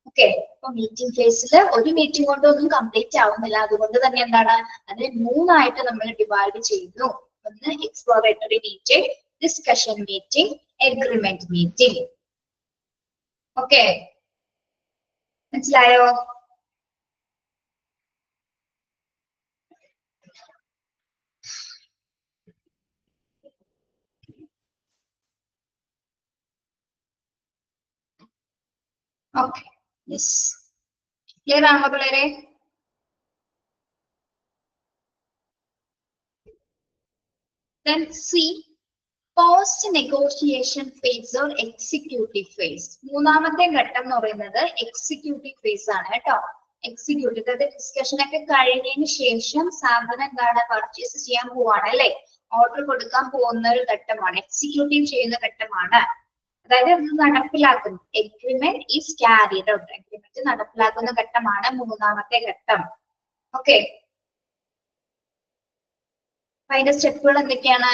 ഓക്കെ, അപ്പൊ മീറ്റിംഗ് ഫേസിൽ ഒരു മീറ്റിംഗ് കൊണ്ട് ഒന്നും കംപ്ലീറ്റ് ആവുന്നില്ല. അതുകൊണ്ട് തന്നെ എന്താണ്, അതിനെ മൂന്നായിട്ട് നമ്മൾ ഡിവൈഡ് ചെയ്യുന്നു. ഒന്ന് exploratory meeting, discussion meeting, agreement meeting. Okay, മനസ്സിലായോ? ഓക്കെ, യെസ്, ക്ലിയർ ആണോ പിള്ളേരെ? Then C, post negotiation phase or executive phase. മൂന്നാമത്തെ ഘട്ടം എന്ന് പറയുന്നത് എക്സിക്യൂട്ടീവ് ഫേസ് ആണ് കേട്ടോ. എക്സിക്യൂട്ടീവ്, അതായത് ഡിസ്കഷൻ ഒക്കെ കഴിഞ്ഞതിന് ശേഷം സാധനം എന്താണ്? പർച്ചേസ് ചെയ്യാൻ പോവാണ് അല്ലെ, ഓർഡർ കൊടുക്കാൻ പോകുന്ന ഒരു ഘട്ടമാണ്, എക്സിക്യൂട്ടീവ് ചെയ്യുന്ന ഘട്ടമാണ്. അതായത് ഇത് നടപ്പിലാക്കുന്നു. Agreement is carried out, agreement നടപ്പിലാക്കുന്ന ഘട്ടമാണ് മൂന്നാമത്തെ ഘട്ടം. ഓക്കെ, അതിന്റെ സ്റ്റെപ്പുകൾ എന്തൊക്കെയാണ്?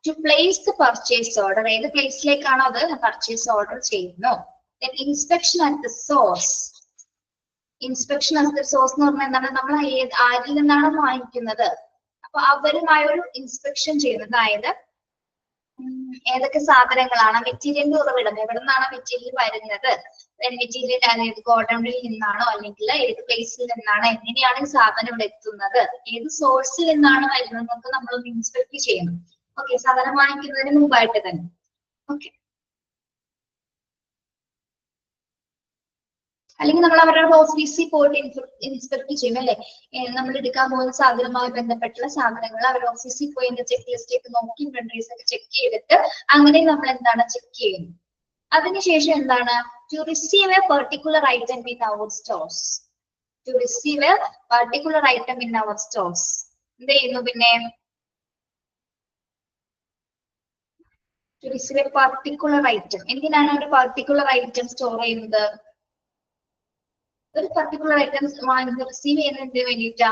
To place the purchase order, ഏത് പ്ലേസിലേക്കാണോ അത് പർച്ചേസ് ഓർഡർ ചെയ്യുന്നു. Inspection at the source. Inspection at the source എന്ന് പറഞ്ഞാൽ എന്താണ്? നമ്മൾ ആരിൽ നിന്നാണ് വാങ്ങിക്കുന്നത്, അപ്പൊ അവരുമായ ഒരു ഇൻസ്പെക്ഷൻ ചെയ്യുന്നത്. അതായത് ഏതൊക്കെ സാധനങ്ങളാണ്, മെറ്റീരിയലിന്റെ ഉറവിടം, എവിടെ നിന്നാണ് മെറ്റീരിയൽ വരുന്നത്, മെറ്റീരിയൽ അതായത് ഗോഡൌണിൽ നിന്നാണോ അല്ലെങ്കിൽ ഏത് പ്ലേസിൽ നിന്നാണ്, എങ്ങനെയാണ് ഈ സാധനം ഇവിടെ എത്തുന്നത്, ഏത് സോഴ്സിൽ നിന്നാണ് വരുന്നതെന്നൊക്കെ നമ്മളൊന്ന് ഇൻസ്പെക്ട് ചെയ്യണം. ഓക്കെ, സാധനം വാങ്ങിക്കുന്നതിന് മുമ്പായിട്ട് തന്നെ. ഓക്കെ, അല്ലെങ്കിൽ നമ്മൾ അവരുടെ ഓഫീസിൽ പോയിട്ട് ഇൻസ്പെക്ട് ചെയ്യും അല്ലെ, നമ്മൾ എടുക്കാൻ പോകുന്ന സാധനവുമായി ബന്ധപ്പെട്ടുള്ള സാധനങ്ങൾ അവരുടെ ഓഫീസിൽ പോയി ചെക്ക് ലിസ്റ്റ് ഒക്കെ നോക്കി ഇൻവെന്ററീസ് ഒക്കെ ചെക്ക് ചെയ്തിട്ട് അങ്ങനെ നമ്മൾ എന്താണ് ചെക്ക് ചെയ്യുന്നു. അതിനുശേഷം എന്താണ്? To receive a particular item in our stores. To receive a particular item in our stores എന്ത് ചെയ്യുന്നു? പിന്നെ to receive a particular item, എന്തിനാണ് ഒരു പെർട്ടിക്കുലർ ഐറ്റം സ്റ്റോർ ചെയ്യുന്നത്? ഒരു പർട്ടിക്കുലർ ഐറ്റംസ് വാങ്ങി റിസീവ് ചെയ്യുന്നതിന് വേണ്ടിയിട്ടാ.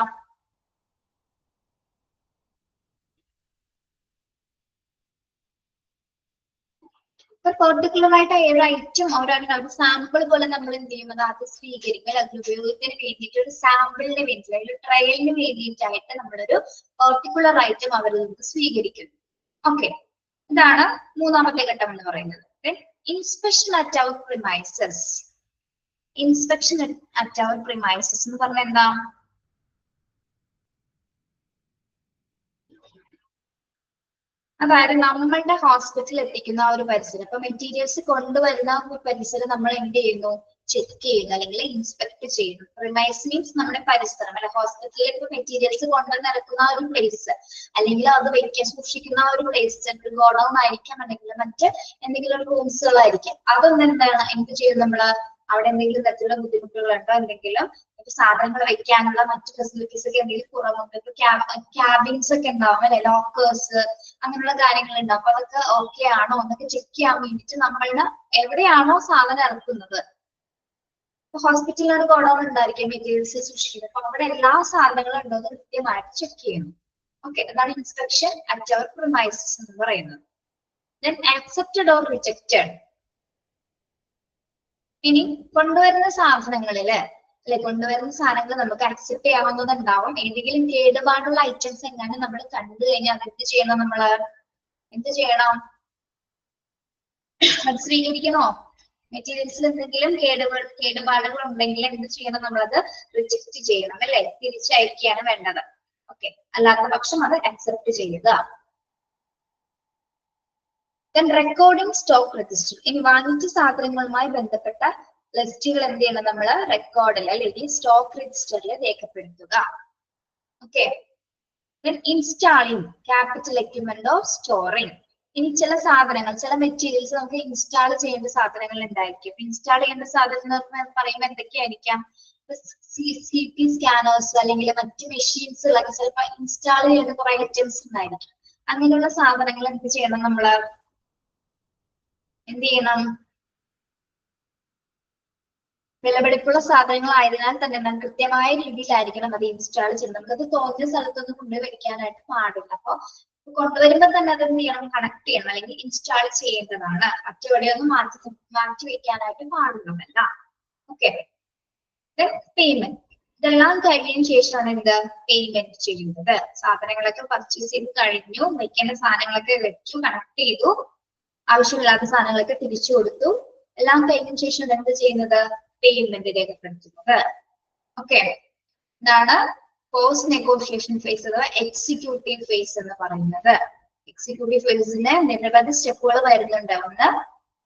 പെർട്ടിക്കുലർ ആയിട്ട് ഏത് ഐറ്റം ഒരു സാമ്പിൾ പോലെ നമ്മൾ എന്ത് ചെയ്യുന്നത് അത് സ്വീകരിക്കും. അത് ഉപയോഗത്തിന് വേണ്ടിയിട്ട് ഒരു സാമ്പിളിന് വേണ്ടിയിട്ട് ഒരു ട്രയലിന് വേണ്ടിയിട്ടായിട്ട് നമ്മളൊരു പെർട്ടിക്കുലർ ഐറ്റം അവർ നമുക്ക് സ്വീകരിക്കും. ഓക്കെ, ഇതാണ് മൂന്നാമത്തെ ഘട്ടം എന്ന് പറയുന്നത്. Inspection at our premises. Inspection at our premises എന്ന് പറഞ്ഞാൽ എന്താ? അതായത് നമ്മളുടെ ഹോസ്പിറ്റലിൽ എത്തിക്കുന്ന ആ ഒരു പരിസരം, ഇപ്പൊ മെറ്റീരിയൽസ് കൊണ്ടുവരുന്ന പരിസരം നമ്മൾ എന്ത് ചെയ്യുന്നു? ചെക്ക് ചെയ്യുന്നു അല്ലെങ്കിൽ ഇൻസ്പെക്ട് ചെയ്യുന്നു. പ്രിമൈസ് മീൻസ് നമ്മുടെ പരിസരം അല്ലെ, ഹോസ്പിറ്റലിലേക്ക് മെറ്റീരിയൽസ് കൊണ്ടുവന്ന് ഇറക്കുന്ന ആ ഒരു പ്ലേസ് അല്ലെങ്കിൽ അത് വെക്കാൻ സൂക്ഷിക്കുന്ന ആ ഒരു പ്ലേസ്, ചിലപ്പോൾ ഗോഡൌൺ ആയിരിക്കാം അല്ലെങ്കിൽ മറ്റ് എന്തെങ്കിലും ഒരു റൂംസുകളായിരിക്കാം. അതൊന്നും എന്താണ് എന്ത് ചെയ്യും? നമ്മള് അവിടെ എന്തെങ്കിലും തരത്തിലുള്ള ബുദ്ധിമുട്ടുകളുണ്ടോ, എന്തെങ്കിലും സാധനങ്ങൾ വെക്കാനുള്ള മറ്റു ഫെസിലിറ്റീസ് ഒക്കെ എന്തെങ്കിലും കുറവുണ്ട്, ക്യാബിൻസ് ഒക്കെ ഉണ്ടാവും അല്ലെ, ലോക്കേഴ്സ് അങ്ങനെയുള്ള കാര്യങ്ങൾ ഉണ്ടാവും. അപ്പൊ അതൊക്കെ ഓക്കെ ആണോ എന്നൊക്കെ ചെക്ക് ചെയ്യാൻ വേണ്ടിയിട്ട് നമ്മളുടെ എവിടെയാണോ സാധനം ഇറക്കുന്നത്, ഹോസ്പിറ്റലിലാണ് ഗോഡൌൺ ഉണ്ടായിരിക്കും മെറ്റീരിയൽസ് സൂക്ഷിക്കുന്നത്, അപ്പൊ അവിടെ എല്ലാ സാധനങ്ങളും ഉണ്ടോ എന്ന് കൃത്യമായിട്ട് ചെക്ക് ചെയ്യുന്നു. ഓക്കെ, അതാണ് ഇൻസ്പെക്ഷൻ അറ്റ് അവർ പ്രിമൈസസ് എന്ന് പറയുന്നത്. Then accepted or rejected. ഇനി കൊണ്ടുവരുന്ന സാധനങ്ങളില് അല്ലെ, കൊണ്ടുവരുന്ന സാധനങ്ങൾ നമുക്ക് അക്സെപ്റ്റ് ചെയ്യാവുന്നതുണ്ടാവും. ഏതെങ്കിലും കേടുപാടുള്ള ഐറ്റംസ് എങ്ങനെ നമ്മൾ കണ്ടു കഴിഞ്ഞാൽ അത് എന്ത് ചെയ്യണം? നമ്മള് എന്ത് ചെയ്യണം? അത് സ്വീകരിക്കണോ? മെറ്റീരിയൽസിൽ എന്തെങ്കിലും കേടുപാടുകൾ ഉണ്ടെങ്കിൽ എന്ത് ചെയ്യണം, നമ്മളത് റിജക്ട് ചെയ്യണം അല്ലെ, തിരിച്ചയക്കുകയാണ് വേണ്ടത്. ഓക്കെ, അല്ലാത്ത പക്ഷം അത് അക്സെപ്റ്റ് ചെയ്യുക. Recording stock register. ഇനി വാങ്ങിച്ച സാധനങ്ങളുമായി ബന്ധപ്പെട്ട ലിസ്റ്റുകൾ എന്ത് ചെയ്യണം, നമ്മൾ റെക്കോർഡിൽ അല്ലെങ്കിൽ സ്റ്റോക്ക് രജിസ്റ്ററിൽ രേഖപ്പെടുത്തുക. Okay, installing capital equipment of storing. ഇനി ചില സാധനങ്ങൾ, ചില മെറ്റീരിയൽസ് നമുക്ക് ഇൻസ്റ്റാൾ ചെയ്യേണ്ട സാധനങ്ങൾ ഉണ്ടായിരിക്കും. ഇൻസ്റ്റാൾ ചെയ്യേണ്ട സാധനം എന്ന് പറയുമ്പോൾ എന്തൊക്കെയായിരിക്കാം, CT സ്കാനേഴ്സ് അല്ലെങ്കിൽ മറ്റ് മെഷീൻസുകളൊക്കെ ചിലപ്പോൾ ഇൻസ്റ്റാൾ ചെയ്യേണ്ട കുറെ ഐറ്റംസ് ഉണ്ടായിരിക്കും. അങ്ങനെയുള്ള സാധനങ്ങൾ എന്ത് ചെയ്യണം, നമ്മള് എന്ത് ചെയ്യണം, വിലപിടിപ്പുള്ള സാധനങ്ങൾ ആയതിനാൽ തന്നെ നാം കൃത്യമായ രീതിയിലായിരിക്കണം അത് ഇൻസ്റ്റാൾ ചെയ്യുന്നത്. നമുക്കത് തോന്നിയ സ്ഥലത്തൊന്നും കൊണ്ടുവയ്ക്കാനായിട്ട് പാടില്ല. അപ്പൊ കൊണ്ടുവരുമ്പോൾ തന്നെ അത് എന്ത് ചെയ്യണം, കണക്ട് ചെയ്യണം അല്ലെങ്കിൽ ഇൻസ്റ്റാൾ ചെയ്യേണ്ടതാണ്. മറ്റെവിടെയൊന്നും മാറ്റി വെക്കാനായിട്ട് പാടുള്ളതല്ല. Okay, payment. ഇതെല്ലാം കഴിഞ്ഞതിന് ശേഷമാണ് എന്ത് പേയ്മെന്റ് ചെയ്യുന്നത്. സാധനങ്ങളൊക്കെ പർച്ചേസ് ചെയ്ത് കഴിഞ്ഞു, വെക്കേണ്ട സാധനങ്ങളൊക്കെ വെച്ചു, കണക്ട് ചെയ്തു, ആവശ്യമില്ലാത്ത സാധനങ്ങളൊക്കെ തിരിച്ചു കൊടുത്തു. എല്ലാം കഴിഞ്ഞതിന് ശേഷം എന്ത് ചെയ്യുന്നത്, പേയ്മെന്റ് രേഖപ്പെടുത്തുന്നത്. ഓക്കെ, ഇതാണ് പോസ്റ്റ് നെഗോഷിയേഷൻ ഫേസ് അഥവാ എക്സിക്യൂട്ടീവ് ഫേസ് എന്ന് പറയുന്നത്. എക്സിക്യൂട്ടീവ് ഫേസിന് നിരവധി സ്റ്റെപ്പുകൾ വരുന്നുണ്ട്. ഒന്ന്,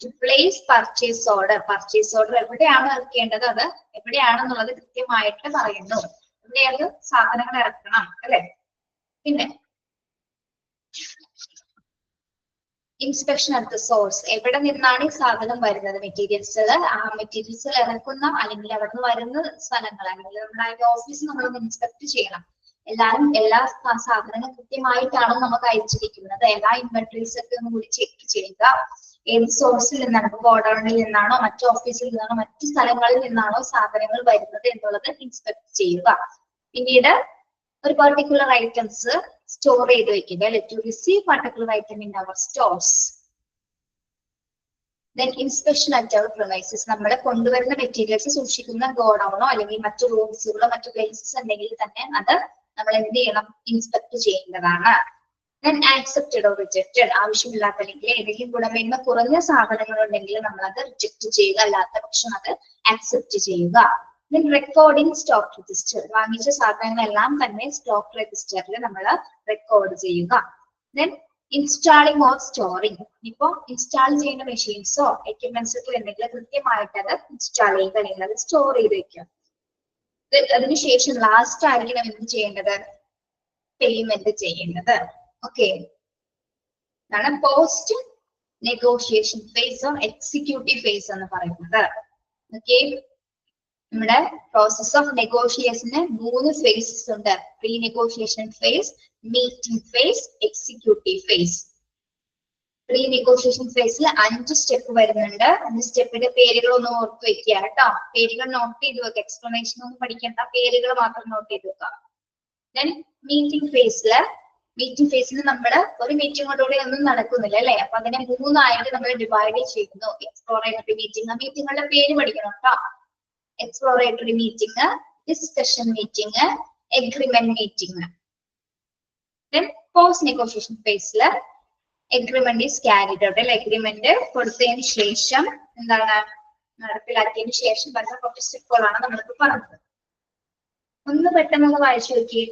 to place purchase order. Purchase order എവിടെയാണ് ഇറക്കേണ്ടത്, അത് എവിടെയാണെന്നുള്ളത് കൃത്യമായിട്ട് പറയുന്നു. എവിടെയത് സാധനങ്ങൾ ഇറക്കണം അല്ലെ. പിന്നെ ഇൻസ്പെക്ഷൻ അറ്റ് ദ സോഴ്സ്. എവിടെ നിന്നാണ് ഈ സാധനം വരുന്നത്, മെറ്റീരിയൽസ്, ആ മെറ്റീരിയൽസ് ഇറക്കുന്ന അല്ലെങ്കിൽ അവിടെ നിന്ന് വരുന്ന സ്ഥലങ്ങൾ അല്ലെങ്കിൽ നമ്മുടെ ഓഫീസ് നമ്മളൊന്ന് ഇൻസ്പെക്ട് ചെയ്യണം. എല്ലാ സാധനങ്ങളും കൃത്യമായിട്ടാണ് നമുക്ക് അയച്ചിരിക്കുന്നത്. എല്ലാ ഇൻവെന്ററീസ് ഒക്കെ ഒന്ന് കൂടി ചെക്ക് ചെയ്യുക. ഏത് സോഴ്സിൽ നിന്നാണ്, ഗോഡൌണിൽ നിന്നാണോ മറ്റു ഓഫീസിൽ നിന്നാണോ മറ്റു സ്ഥലങ്ങളിൽ നിന്നാണോ സാധനങ്ങൾ വരുന്നത് എന്നുള്ളത് ഇൻസ്പെക്ട് ചെയ്യുക. പിന്നീട് ഒരു പർട്ടിക്കുലർ ഐറ്റംസ് സ്റ്റോർ ചെയ്ത് വെക്കുക. To receive particular item in our stores. Then inspection at our premises. നമ്മൾ കൊണ്ടുവരുന്ന മെറ്റീരിയൽസ് സൂക്ഷിക്കുന്ന ഗോഡൌണോ അല്ലെങ്കിൽ മറ്റു റൂംസുകളോ മറ്റു പ്ലേസസ് ഉണ്ടെങ്കിൽ തന്നെ അത് നമ്മൾ എന്ത് ചെയ്യണം, ഇൻസ്പെക്ട് ചെയ്യേണ്ടതാണ്. Then accepted or rejected. ആവശ്യമില്ലാത്ത അല്ലെങ്കിൽ ഏതെങ്കിലും ഗുണമേന്മ കുറഞ്ഞ സാധനങ്ങൾ ഉണ്ടെങ്കിൽ നമ്മൾ അത് റിജക്ട് ചെയ്യുക, അല്ലാത്ത പക്ഷം അത് ആക്സെപ്റ്റ് ചെയ്യുക. Then recording stock register. വാങ്ങിച്ച സാധനങ്ങളെല്ലാം തന്നെ സ്റ്റോക്ക് രജിസ്റ്ററിൽ നമ്മൾ റെക്കോർഡ് ചെയ്യുക. Then installing or storing. ഇപ്പൊ ഇൻസ്റ്റാൾ ചെയ്യുന്ന മെഷീൻസോ എക്യുപ്മെന്റ്സോ ഉണ്ടെങ്കിൽ കൃത്യമായിട്ട് അത് ഇൻസ്റ്റാൾ ചെയ്യുക അല്ലെങ്കിൽ അത് സ്റ്റോർ ചെയ്ത് വെക്കുക. അതിനുശേഷം ലാസ്റ്റ് ആയിരിക്കണം എന്ത് ചെയ്യേണ്ടത്, പേയ്മെന്റ് ചെയ്യേണ്ടത്. ഓക്കെ, ഇതാണ് post negotiation phase or executive phase എന്ന് പറയുന്നത്. ഓക്കെ, നമ്മുടെ പ്രോസസ് ഓഫ് നെഗോഷിയേഷന് 3 ഫേസസ് ഉണ്ട്. Pre negotiation phase, meeting phase, executive phase. Pre negotiation ഫേസിൽ 5 സ്റ്റെപ്പ് വരുന്നുണ്ട്. 5 സ്റ്റെപ്പിന്റെ പേരുകൾ ഒന്ന് ഓർത്ത് വെക്കുക കേട്ടോ. പേരുകൾ നോട്ട് ചെയ്ത് വെക്കുക. എക്സ്പ്ലനേഷൻ ഒന്നും പഠിക്കേണ്ട, പേരുകൾ മാത്രം നോട്ട് ചെയ്ത് വെക്കുക. ദെൻ മീറ്റിംഗ് ഫേസിൽ നമ്മൾ ഒരു മീറ്റിംഗോടുകൂടി ഒന്നും നടക്കുന്നില്ല അല്ലെ. അപ്പൊ അതിനെ 3 ആയിട്ട് നമ്മൾ ഡിവൈഡ് ചെയ്യുന്നു. എക്സ്പ്ലോറേറ്ററി മീറ്റിംഗ്, മീറ്റിംഗുകളുടെ പേര് പഠിക്കണം കേട്ടോ. Exploratory meeting, discussion meeting, agreement meeting. Then post negotiation ഫേസിൽ agreement is carried out. Agreement കൊടുത്തതിന് ശേഷം എന്താണ്, നടപ്പിലാക്കിയതിനു ശേഷം വരുന്ന കുറച്ച് സ്റ്റെപ്പുകളാണ് നമ്മൾക്ക് പറഞ്ഞത്. ഒന്ന് പെട്ടെന്ന് വായിച്ചു നോക്കി.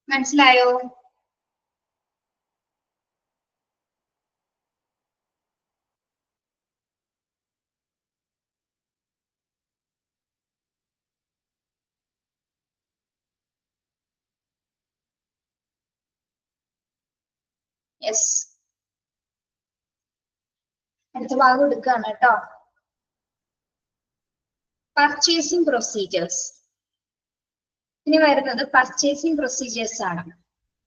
മനസ്സിലായോ? യെസ്, അടുത്ത ഭാഗം എടുക്കുകയാണ് കേട്ടോ. Purchasing procedures. ഇനി വരുന്നത് പർച്ചേസിംഗ് പ്രൊസീജിയേഴ്സ് ആണ്.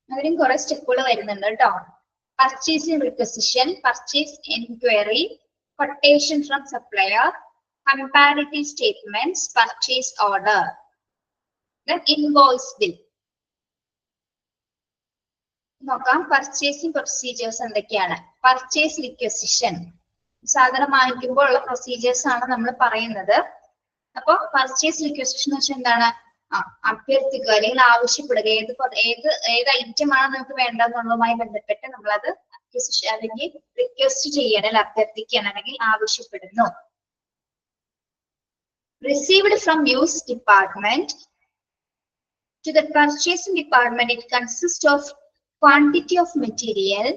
അതിനും കുറെ സ്റ്റെപ്പുകൾ വരുന്നുണ്ട് കേട്ടോ. Purchasing requisition, purchase enquiry, quotation from supplier, comparative statements, purchase order, then invoice bill. നോക്കാം. പർച്ചേസിംഗ് പ്രൊസീജിയേഴ്സ് എന്തൊക്കെയാണ്? പർച്ചേസ് റിക്വസിഷൻ, സാധനം വാങ്ങിക്കുമ്പോൾ ഉള്ള പ്രൊസീജിയേഴ്സ് ആണ് നമ്മൾ പറയുന്നത്. അപ്പൊ പർച്ചേസ് റിക്വസിഷൻ എന്ന് വെച്ചാൽ എന്താണ്? അഭ്യർത്ഥിക്കുക അല്ലെങ്കിൽ ആവശ്യപ്പെടുക, ഏത് ഐറ്റം ആണ് നമുക്ക് വേണ്ടതെന്നുള്ളതുമായി ബന്ധപ്പെട്ട് നമ്മളത് അല്ലെങ്കിൽ റിക്വസ്റ്റ് ചെയ്യണം, അല്ലെങ്കിൽ അഭ്യർത്ഥിക്കണം, അല്ലെങ്കിൽ ആവശ്യപ്പെടുന്നു. Received from use department to the purchasing department, it consists of quantity of material,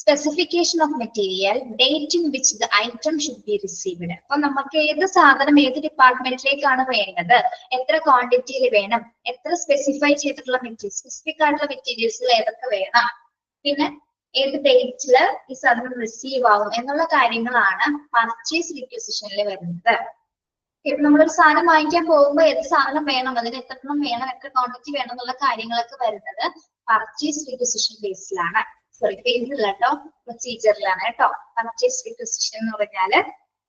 specification of material, date in which the item should be received. അപ്പൊ നമുക്ക് ഏത് സാധനം ഏത് ഡിപ്പാർട്ട്മെന്റിലേക്കാണ് വേണ്ടത്, എത്ര ക്വാണ്ടിറ്റിയിൽ വേണം, എത്ര സ്പെസിഫൈ ചെയ്തിട്ടുള്ള മെറ്റീരിയൽ, സ്പെസിഫിക് ആയിട്ടുള്ള മെറ്റീരിയൽസിൽ ഏതൊക്കെ വേണം, പിന്നെ ഏത് ഡേറ്റില് ഈ സാധനം റിസീവ് ആവും എന്നുള്ള കാര്യങ്ങളാണ് പർച്ചേസ് റിക്വസിഷനിൽ വരുന്നത്. ഇപ്പൊ നമ്മളൊരു സാധനം വാങ്ങിക്കാൻ പോകുമ്പോൾ ഏത് സാധനം വേണം, അതിന് എത്രണ്ണം വേണം, എത്ര ക്വാണ്ടിറ്റി വേണം എന്നുള്ള കാര്യങ്ങളൊക്കെ വരുന്നത് പർച്ചേസ് റിക്വസിഷൻ ബേസിലാണ്. സോറി, ബേസിലല്ല കേട്ടോ, പ്രൊസീജിയറിലാണ് കേട്ടോ. പർച്ചേസ് റിക്വസിഷൻ എന്ന് പറഞ്ഞാല്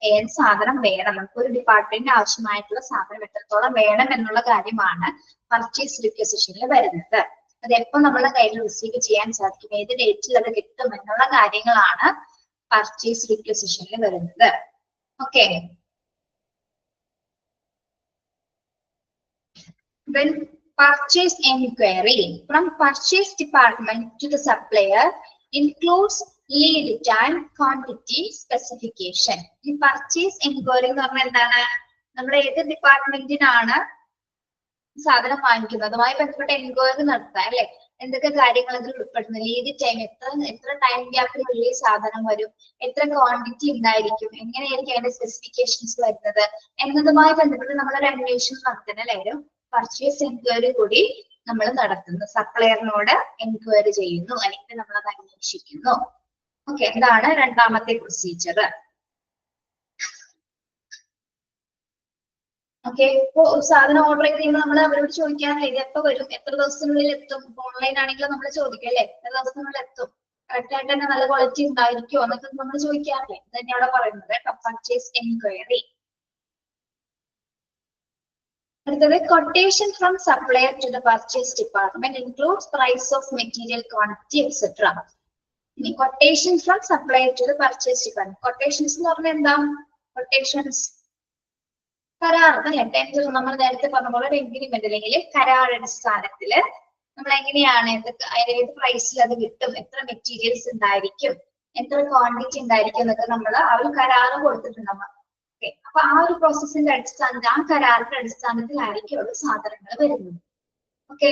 ഏത് സാധനം വേണം, നമുക്ക് ഒരു ഡിപ്പാർട്ട്മെന്റിന് ആവശ്യമായിട്ടുള്ള സാധനം എത്രത്തോളം വേണം എന്നുള്ള കാര്യമാണ് പർച്ചേസ് റിക്വസിഷനിൽ വരുന്നത്. അത് എപ്പോ നമ്മളെ കയ്യിൽ റിസീവ് ചെയ്യാൻ സാധിക്കും, ഏത് ഡേറ്റിൽ അത് കിട്ടും എന്നുള്ള കാര്യങ്ങളാണ് പർച്ചേസ് റിക്വസിഷനിൽ വരുന്നത്. Okay. When purchase enquiry from purchase department to the supplier includes lead time, quantity, specification. ഈ purchase enquiry എന്ന് പറഞ്ഞാൽ എന്താണ്? നമ്മുടെ ഏത് ഡിപ്പാർട്ട്മെന്റിനാണ് സാധനം വാങ്ങിക്കുന്നത് അതുമായി ബന്ധപ്പെട്ട എൻക്വയറി നടത്താം അല്ലെ. എന്തൊക്കെ കാര്യങ്ങൾ അതിൽ ഉൾപ്പെടുന്നു, ലീഡ് ടൈം, എത്ര ടൈം ഗ്യാപ്പിനുള്ളിൽ സാധനം വരും, എത്ര ക്വാണ്ടിറ്റി ഉണ്ടായിരിക്കും, എങ്ങനെയായിരിക്കും അതിന്റെ സ്പെസിഫിക്കേഷൻസ് വരുന്നത് എന്നതുമായി ബന്ധപ്പെട്ട് നമ്മളൊരു അന്വേഷണം നടത്തുന്ന അല്ലെ, പർച്ചേസ് എൻക്വയറി കൂടി നമ്മൾ നടത്തുന്നു. സപ്ലയറിനോട് എൻക്വയറി ചെയ്യുന്നു, അല്ലെങ്കിൽ നമ്മൾ അത് അന്വേഷിക്കുന്നു. ഓക്കെ, എന്താണ് രണ്ടാമത്തെ പ്രൊസീജിയർ. ഓക്കെ, ഇപ്പൊ സാധനം ഓർഡർ ചെയ്യുമ്പോൾ നമ്മൾ അവരോട് ചോദിക്കാറില്ല ഇത് എപ്പോ വരും, എത്ര ദിവസത്തിനുള്ളിൽ എത്തും. ഓൺലൈൻ ആണെങ്കിലും നമ്മൾ ചോദിക്കും അല്ലെ, എത്ര ദിവസത്തിനുള്ളിൽ എത്തും, കറക്റ്റ് ആയിട്ട് തന്നെ നല്ല ക്വാളിറ്റി ഉണ്ടായിരിക്കുമോ എന്നൊക്കെ നമ്മൾ ചോദിക്കാറില്ലേ. ഇത് തന്നെയാണ് പറയുന്നത് പർച്ചേസ് എൻക്വയറി. അടുത്തത് quotation from supplier to the purchase department includes price of material, quantity etcetera. ഇനി quotation from supplier to the purchase department. Quotations എന്ന് പറഞ്ഞാൽ എന്താ? കൊട്ടേഷൻസ് കരാർ അല്ലെ, ടെൻഡർ. നമ്മൾ നേരത്തെ പറഞ്ഞ പോലെ ഒരു എഗ്രിമെന്റ് അല്ലെങ്കിൽ കരാർ അടിസ്ഥാനത്തില് നമ്മൾ എങ്ങനെയാണ് ഏത് പ്രൈസിൽ അത് കിട്ടും, എത്ര മെറ്റീരിയൽസ് ഉണ്ടായിരിക്കും, എത്ര ക്വാണ്ടിറ്റി ഉണ്ടായിരിക്കും എന്നൊക്കെ നമ്മൾ ആ ഒരു കരാറ് കൊടുത്തിട്ടുണ്ട്. അപ്പൊ ആ ഒരു പ്രോസസ്സിന്റെ അടിസ്ഥാനത്തിൽ, ആ കരാറിന്റെ അടിസ്ഥാനത്തിലായിരിക്കും ഓരോ സാധനങ്ങൾ വരുന്നത്. ഓക്കെ,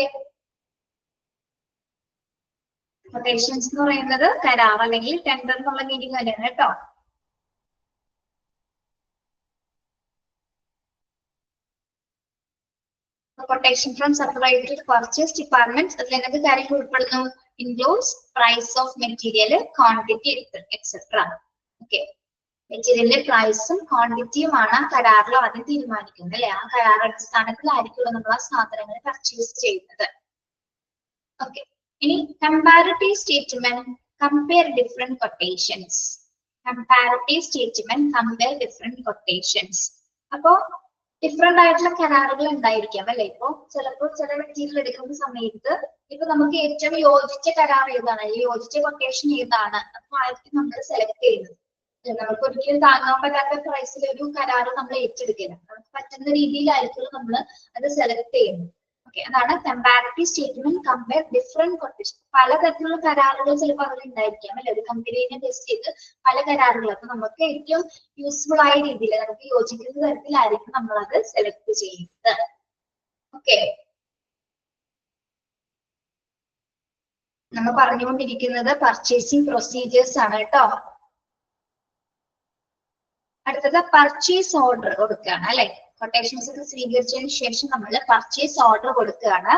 കൊട്ടേഷൻസ് എന്ന് പറയുന്നത് കരാർ അല്ലെങ്കിൽ ടെൻഡർ എന്നുള്ള മീനിങ് തന്നെയാണ് കേട്ടോ. Quotation from supplier to purchase department അതിൽ എന്തൊക്കെ കാര്യങ്ങൾ ഉൾപ്പെടുന്നു? Includes price of material, quantity etcetera. Okay, മെറ്റീരിയലിന്റെ പ്രൈസും ക്വാണ്ടിറ്റിയുമാണ് ആ കരാറിൽ ആദ്യം തീരുമാനിക്കുന്നത് അല്ലെ. ആ കരാർ അടിസ്ഥാനത്തിലായിരിക്കും നമ്മൾ ആ സാധനങ്ങൾ പർച്ചേസ് ചെയ്യുന്നത്. ഓക്കെ, ഇനി comparative statement, compare different quotations. Comparative statement, compare different quotations. അപ്പോ ഡിഫറെന്റ് ആയിട്ടുള്ള കരാറുകൾ ഉണ്ടായിരിക്കാം അല്ലെ. ഇപ്പൊ ചിലപ്പോൾ ചില മെറ്റീരിയൽ എടുക്കുന്ന സമയത്ത് ഇപ്പൊ നമുക്ക് ഏറ്റവും യോജിച്ച കരാർ ഏതാണ്, യോജിച്ച കൊട്ടേഷൻ ഏതാണ്, അതായിരിക്കും നമ്മൾ സെലക്ട് ചെയ്യുന്നത്. നമുക്ക് ഒരിക്കലും താങ്ങാൻ പറ്റാത്ത പ്രൈസിൽ ഒരു കരാറ് നമ്മൾ ഏറ്റെടുക്കില്ല, നമുക്ക് പറ്റുന്ന രീതിയിലായിരിക്കും നമ്മൾ അത് സെലക്ട് ചെയ്യുന്നത്. ഓക്കെ, അതാണ് comparative statement, compare different quotation. പലതരത്തിലുള്ള കരാറുകൾ ചിലപ്പോൾ അതിൽ ഉണ്ടായിരിക്കാം അല്ലെ. ഒരു കമ്പനീനെ ബേസ് ചെയ്ത് പല കരാറുകൾ. അപ്പൊ നമുക്ക് ഏറ്റവും യൂസ്ഫുൾ ആയ രീതിയിൽ നമുക്ക് യോജിക്കുന്ന തരത്തിലായിരിക്കും നമ്മൾ അത് സെലക്ട് ചെയ്യുന്നത്. ഓക്കെ, നമ്മൾ പറഞ്ഞുകൊണ്ടിരിക്കുന്നത് പർച്ചേസിംഗ് പ്രൊസീജിയേഴ്സ് ആണ് കേട്ടോ. അടുത്തത് പർച്ചേസ് ഓർഡർ കൊടുക്കുകയാണ് അല്ലെ. കൊട്ടേഷൻസ് ഒക്കെ സ്വീകരിച്ചതിന് ശേഷം നമ്മൾ പർച്ചേസ് ഓർഡർ കൊടുക്കുകയാണ്.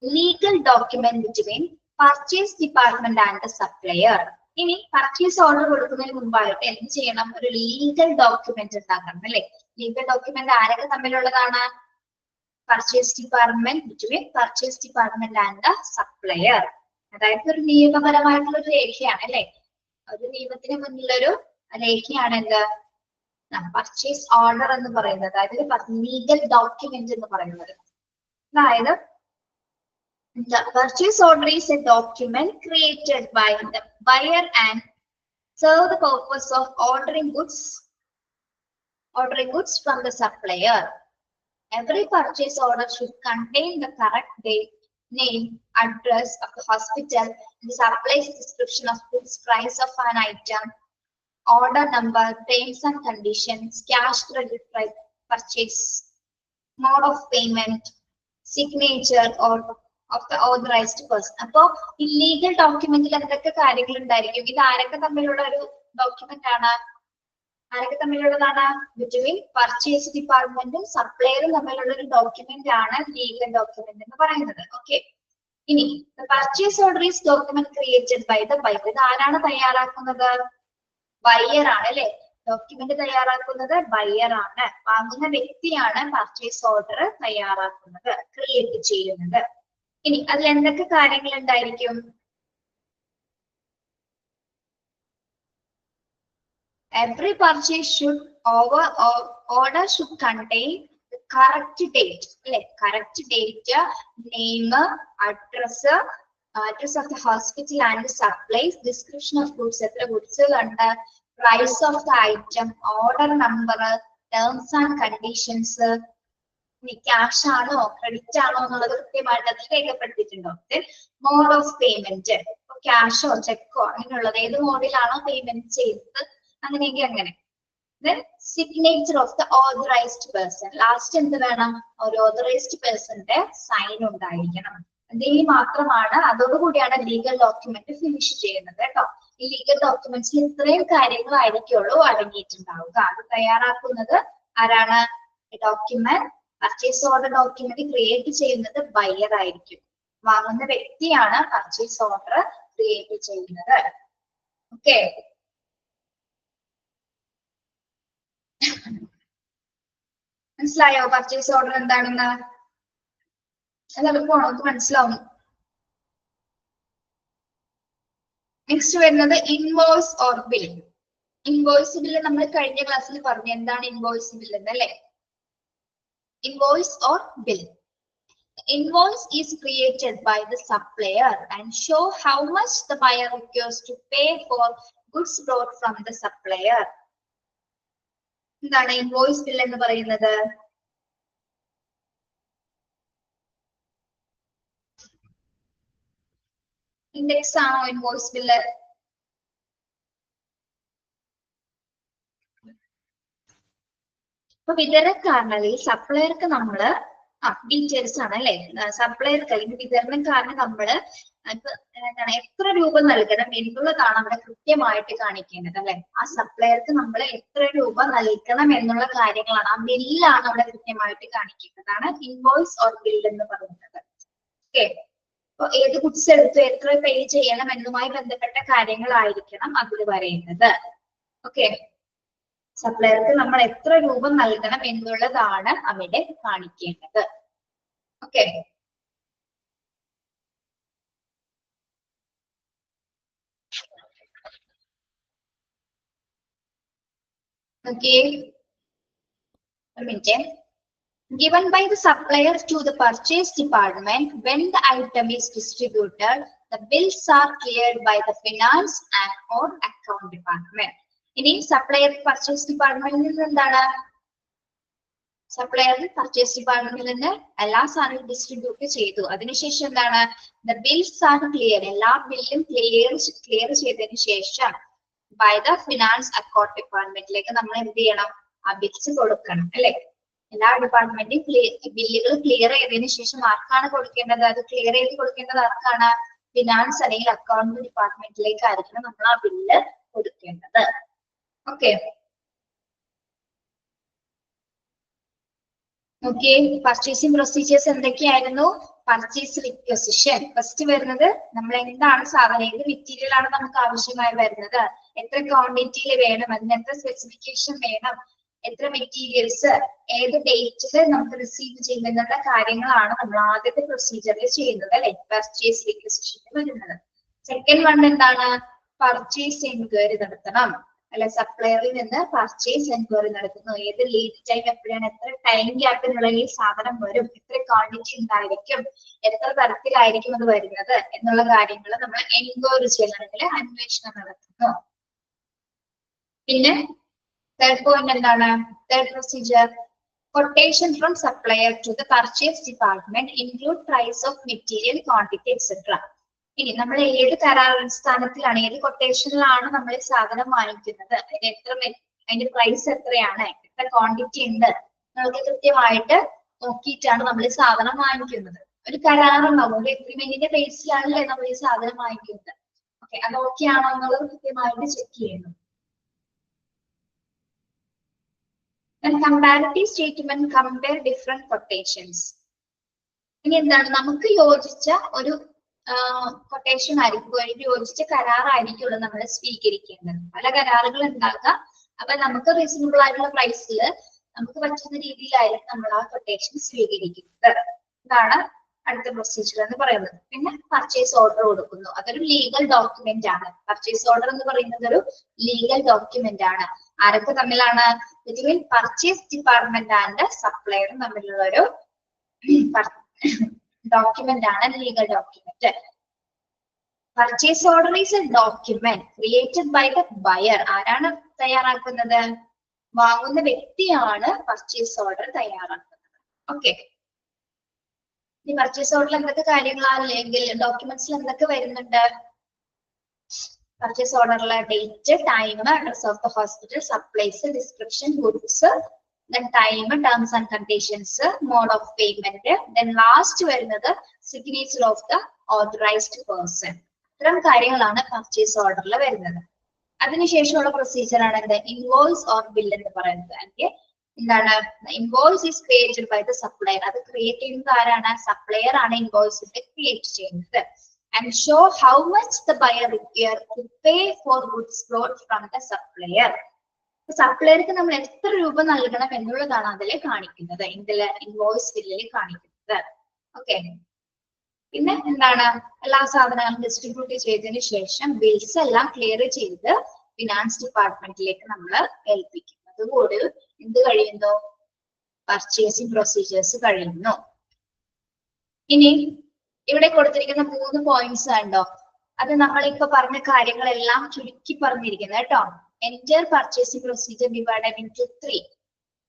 Legal document between purchase department and the supplier. ഇനി പർച്ചേസ് ഓർഡർ കൊടുക്കുന്നതിന് മുമ്പായിട്ട് എന്ത് ചെയ്യണം? ഒരു ലീഗൽ ഡോക്യുമെന്റ് ഉണ്ടാക്കണം അല്ലെ. ലീഗൽ ഡോക്യുമെന്റ് ആരൊക്കെ തമ്മിലുള്ളതാണ്? Purchase department, between purchase department and the supplier. അതായത് ഒരു നിയമപരമായിട്ടുള്ള ഒരു രേഖയാണ് അല്ലെ. ഒരു നിയമത്തിന് മുന്നിലൊരു രേഖയാണ് എന്ത്? പർച്ചേസ് ഓർഡർ എന്ന് പറയുന്നത്. അതായത് ലീഗൽ ഡോക്യുമെന്റ് എന്ന് പറയുന്നത്. അതായത് The purchase order is a document created by the buyer and serve the purpose of ordering goods from the supplier. Every purchase order should contain the correct date, name, address of the hospital, the supplier's description of goods, price of an item, order number, terms and conditions, cash credit purchase, mode of payment, signature or of the authorized person. അപ്പോ ഈ ലീഗൽ ഡോക്യുമെന്റിൽ എന്തൊക്കെ കാര്യങ്ങൾ ഉണ്ടായിരിക്കും? ഇത് ആരൊക്കെ തമ്മിലുള്ള ഒരു ഡോക്യുമെന്റ് ആണ്? ആരൊക്കെ തമ്മിലുള്ളതാണ്? ബിറ്റ്വീൻ പർച്ചേസ് ഡിപ്പാർട്ട്മെന്റും സപ്ലയറും തമ്മിലുള്ള ഒരു ഡോക്യുമെന്റ് ആണ് ലീഗൽ ഡോക്യുമെന്റ് എന്ന് പറയുന്നത്. ഓക്കെ, ഇനി purchase order is document created by the buyer. ഇത് ആരാണ് തയ്യാറാക്കുന്നത്? ബയർ ആണ് അല്ലെ. ഡോക്യുമെന്റ് തയ്യാറാക്കുന്നത് ബയർ ആണ്. വാങ്ങുന്ന വ്യക്തിയാണ് പർച്ചേസ് ഓർഡർ തയ്യാറാക്കുന്നത്, ക്രിയേറ്റ് ചെയ്യുന്നത്. ഇനി അതിൽ എന്തൊക്കെ കാര്യങ്ങൾ ഉണ്ടായിരിക്കും? Every purchase order should contain the correct date, correct date, name, address of the hospital and the supplies, description of goods, goods under, price of the item, order number, terms and conditions, cash ആണോ ക്രെഡിറ്റ് ആണോ എന്നുള്ളത് കൃത്യമായിട്ട് അതിൽ രേഖപ്പെടുത്തിയിട്ടുണ്ടോ? മോഡ് ഓഫ് പേയ്മെന്റ്, ക്യാഷോ ചെക്കോ അങ്ങനെയുള്ളത് ഏത് മോഡിലാണോ പേയ്മെന്റ് ചെയ്യുന്നത് അങ്ങനെയെങ്കിൽ അങ്ങനെ. Then signature of the authorized person. Last എന്ത് വേണം? ഒരു ഓതറൈസ്ഡ് പേഴ്സന്റെ സൈൻ ഉണ്ടായിരിക്കണം. ഇതിൽ മാത്രമാണ്, അതോടുകൂടിയാണ് ലീഗൽ ഡോക്യുമെന്റ് ഫിനിഷ് ചെയ്യുന്നത് കേട്ടോ. ഈ ലീഗൽ ഡോക്യുമെന്റ്സിൽ ഇത്രയും കാര്യങ്ങളായിരിക്കുള്ളൂ അടങ്ങിയിട്ടുണ്ടാവുക. അത് തയ്യാറാക്കുന്നത് ആരാണ്? Document purchase order document create ചെയ്യുന്നത് ബയർ ആയിരിക്കും. വാങ്ങുന്ന വ്യക്തിയാണ് പർച്ചേസ് ഓർഡർ ക്രിയേറ്റ് ചെയ്യുന്നത്. ഓക്കെ, മനസ്സിലായോ പർച്ചേസ് ഓർഡർ എന്താണെന്ന്? എളുപ്പമാണോ? നമുക്ക് മനസ്സിലാവും. നെക്സ്റ്റ് വരുന്നത് invoice or bill. Invoice bill നമ്മൾ കഴിഞ്ഞ ക്ലാസ്സിൽ പറഞ്ഞു എന്താണ് ഇൻവോയ്സ് ബിൽ എന്ന് അല്ലേ? Invoice or bill. Invoice is created by the supplier and show how much the buyer requires to pay for goods brought from the supplier. എന്താണ് ഇൻവോയ്സ് ബിൽ എന്ന് പറയുന്നത്? ഇൻഡെക്സ് ആണോ ഇൻവോയ്സ് ബില്ല്? അപ്പൊ വിതരണക്കാരനിൽ സപ്ലയർക്ക് നമ്മള് ഡീറ്റെയിൽസ് ആണ് അല്ലെ. സപ്ലയർക്ക് അല്ലെങ്കിൽ വിതരണക്കാരന് നമ്മള് ഇപ്പൊ എന്താണ് എത്ര രൂപ നൽകണം എന്നുള്ളതാണ് അവിടെ കൃത്യമായിട്ട് കാണിക്കേണ്ടത് അല്ലെ. ആ സപ്ലയർക്ക് നമ്മൾ എത്ര രൂപ നൽകണം എന്നുള്ള കാര്യങ്ങളാണ്, ആ ബില്ലാണ് അവിടെ കൃത്യമായിട്ട് കാണിക്കേണ്ടതാണ് ഇൻവോയ്സ് ഓർ ബിൽ എന്ന് പറയുന്നത്. ഓക്കെ, അപ്പൊ ഏത് ഗുഡ്സ് എടുത്തു എത്ര പേ ചെയ്യണം എന്നുമായി ബന്ധപ്പെട്ട കാര്യങ്ങളായിരിക്കണം അതിൽ പറയുന്നത്. ഓക്കെ, സപ്ലയർക്ക് നമ്മൾ എത്ര രൂപ നൽകണം എന്നുള്ളതാണ് അവിടെ കാണിക്കേണ്ടത്. Okay, given by the supplier to the purchase department when the item is distributed, the bills are cleared by the finance and or account department. ഇനി സപ്ലയർ പർച്ചേസ് ഡിപ്പാർട്ട്മെന്റിൽ നിന്ന് എന്താണ്? സപ്ലയർ പർച്ചേസ് ഡിപ്പാർട്ട്മെന്റിൽ നിന്ന് എല്ലാ സാധനവും ഡിസ്ട്രിബ്യൂട്ട് ചെയ്തു. അതിനുശേഷം എന്താണ്? ദ ബിൽസ് ആർ ക്ലിയർ, എല്ലാ ബില്ലും ക്ലിയർ ചെയ്തതിനു ശേഷം ബൈ ദ ഫിനാൻസ് അക്കൗണ്ട് ഡിപ്പാർട്ട്മെന്റിലേക്ക് നമ്മൾ എന്ത് ചെയ്യണം? ആ ബിൽസ് കൊടുക്കണം അല്ലെ. എല്ലാ ഡിപ്പാർട്ട്മെന്റും ബില്ലുകൾ ക്ലിയർ ചെയ്തതിനു ശേഷം ആർക്കാണ് കൊടുക്കേണ്ടത്? അത് ക്ലിയർ ചെയ്ത് കൊടുക്കേണ്ടത് ആർക്കാണ്? ഫിനാൻസ് അല്ലെങ്കിൽ അക്കൗണ്ട് ഡിപ്പാർട്ട്മെന്റിലേക്ക് ആയിരിക്കണം നമ്മൾ ആ ബില്ല് കൊടുക്കേണ്ടത്. ഓക്കെ, ഓക്കെ, പർച്ചേസിംഗ് പ്രൊസീജിയേഴ്സ് എന്തൊക്കെയായിരുന്നു? പർച്ചേസ് റിക്വസിഷൻ ഫസ്റ്റ് വരുന്നത്, നമ്മൾ എന്താണ് സാധനം, ഏത് മെറ്റീരിയൽ ആണ് നമുക്ക് ആവശ്യമായി വരുന്നത്, എത്ര ക്വാണ്ടിറ്റിയിൽ വേണം, അതിന് എത്ര സ്പെസിഫിക്കേഷൻ വേണം, എത്ര മെറ്റീരിയൽസ് ഏത് ഡേറ്റിൽ നമുക്ക് റിസീവ് ചെയ്യുന്ന കാര്യങ്ങളാണ് നമ്മൾ ആദ്യത്തെ പ്രൊസീജിയറിൽ ചെയ്യുന്നത് അല്ലെ, പർച്ചേസ് റിക്വസിഷൻ വരുന്നത്. സെക്കൻഡ് വൺ എന്താണ്? പർച്ചേസ് എൻക്വയറി നടത്തണം അല്ലെ സപ്ലയറിൽ നിന്ന് പർച്ചേസ് എൻക്വയറി നടത്തുന്നു. ഏത് ലീഡ് ടൈം എപ്പോഴാണ്, എത്ര ടൈം ഗ്യാപ്പിനുള്ളിൽ ഈ സാധനം വരും, എത്ര ക്വാണ്ടിറ്റി ഉണ്ടായിരിക്കും, എത്ര തരത്തിലായിരിക്കും അത് വരുന്നത് എന്നുള്ള കാര്യങ്ങൾ നമ്മൾ എൻക്വയറി ചെയ്യണമെങ്കിൽ അന്വേഷണം നടത്തുന്നു. പിന്നെ തേർഡ് പോയിന്റ് എന്താണ്? Third procedure, quotation from supplier to the purchase department include price of material, quantity, etc. ഇനി നമ്മൾ ഏത് കരാറടിസ്ഥാനത്തിലാണ്, ഏത് കൊട്ടേഷനിലാണ് നമ്മൾ ഈ സാധനം വാങ്ങിക്കുന്നത്, അതിന്റെ പ്രൈസ് എത്രയാണ്, എത്ര ക്വാണ്ടിറ്റി ഉണ്ട് നമുക്ക് കൃത്യമായിട്ട് നോക്കിയിട്ടാണ് നമ്മൾ ഈ സാധനം വാങ്ങിക്കുന്നത്. ഒരു കരാറുണ്ടാവും, ഒരു എഗ്രിമെന്റിന്റെ ബേസിലാണല്ലേ നമ്മൾ ഈ സാധനം വാങ്ങിക്കുന്നത്. ഓക്കെ, അത് ഓക്കെ ആണോ എന്നുള്ളത് കൃത്യമായിട്ട് ചെക്ക് ചെയ്യുന്നു. And comparative statement compare different quotations. ഇനി എന്താണ്, നമുക്ക് യോജിച്ച ഒരു കൊട്ടേഷൻ ആയിരിക്കും, യോജിച്ച കരാറായിരിക്കുമല്ലോ നമ്മൾ സ്വീകരിക്കേണ്ടത്. പല കരാറുകൾ ഉണ്ടാക്കാം. അപ്പൊ നമുക്ക് റീസണബിൾ ആയിട്ടുള്ള പ്രൈസിൽ നമുക്ക് പറ്റുന്ന രീതിയിലായിരിക്കും നമ്മൾ ആ കൊട്ടേഷൻ സ്വീകരിക്കുന്നത്. ഇതാണ് അടുത്ത പ്രൊസീജിയർ എന്ന് പറയുന്നത്. പിന്നെ പർച്ചേസ് ഓർഡർ കൊടുക്കുന്നു. അതൊരു ലീഗൽ ഡോക്യുമെന്റ് ആണ്. പർച്ചേസ് ഓർഡർ എന്ന് പറയുന്നത് ഒരു ലീഗൽ ഡോക്യുമെന്റ് ആണ്. ആരൊക്കെ തമ്മിലാണ്? ബിറ്റ്വീൻ പർച്ചേസ് ഡിപ്പാർട്ട്മെന്റ് ആൻഡ് സപ്ലയറും തമ്മിലുള്ള ഒരു ഡോക്യുമെന്റ് ആണ് legal document. Purchase order is a document created by the buyer. ആരാണ് തയ്യാറാക്കുന്നത്? വാങ്ങുന്ന വ്യക്തിയാണ് പർച്ചേസ് ഓർഡർ തയ്യാറാക്കുന്നത്. ഓക്കെ, ഈ പർച്ചേസ് ഓർഡറിൽ എന്തൊക്കെ കാര്യങ്ങളാണ്, അല്ലെങ്കിൽ ഡോക്യുമെന്റ്സിൽ എന്തൊക്കെ വരുന്നുണ്ട്? പർച്ചേസ് ഓർഡറിലെ date, time, address of the hospital, supplies, description, goods, then time, terms and conditions, mode of payment, then last വരുന്നത് signature of the authorized person. ഇത്തരം കാര്യങ്ങളാണ് പർച്ചേസ് ഓർഡറിൽ വരുന്നത്. അതിനുശേഷമുള്ള പ്രൊസീജിയർ ആണ് എന്ത്? ഇൻവോയ്സ് ഓർ ബിൽ എന്ന് പറയുന്നത്. അല്ലെങ്കിൽ എന്താണ്? Invoice is created by the supplier. അത് ക്രിയേറ്റ് ചെയ്യുന്നത് ആരാണ്? സപ്ലയർ ആണ് ഇൻവോയ്സ് ക്രിയേറ്റ് ചെയ്യുന്നത്. And show how much the buyer require to pay for goods brought from the supplier. സപ്ലയർക്ക് നമ്മൾ എത്ര രൂപ നൽകണം എന്നുള്ളതാണ് അതിൽ കാണിക്കുന്നത്, ഇതില് ഇൻവോയ്സ് ബില്ലിൽ കാണിക്കുന്നത്. ഓക്കെ, പിന്നെ എന്താണ്? എല്ലാ സാധനങ്ങളും ഡിസ്ട്രിബ്യൂട്ട് ചെയ്തതിനു ശേഷം ബിൽസ് എല്ലാം ക്ലിയർ ചെയ്ത് ഫിനാൻസ് ഡിപ്പാർട്ട്മെന്റിലേക്ക് നമ്മൾ ഏൽപ്പിക്കും. അതുകൂടി എന്ത് കഴിയുന്നു? പർച്ചേസിംഗ് പ്രൊസീജിയേഴ്സ് കഴിയുന്നു. ഇനി ഇവിടെ കൊടുത്തിരിക്കുന്ന 3 പോയിന്റ്സ് ഉണ്ടോ? അത് നമ്മളിപ്പോ പറഞ്ഞ കാര്യങ്ങളെല്ലാം ചുരുക്കി പറഞ്ഞിരിക്കുന്നത് കേട്ടോ. Entire purchasing procedure divided into 3.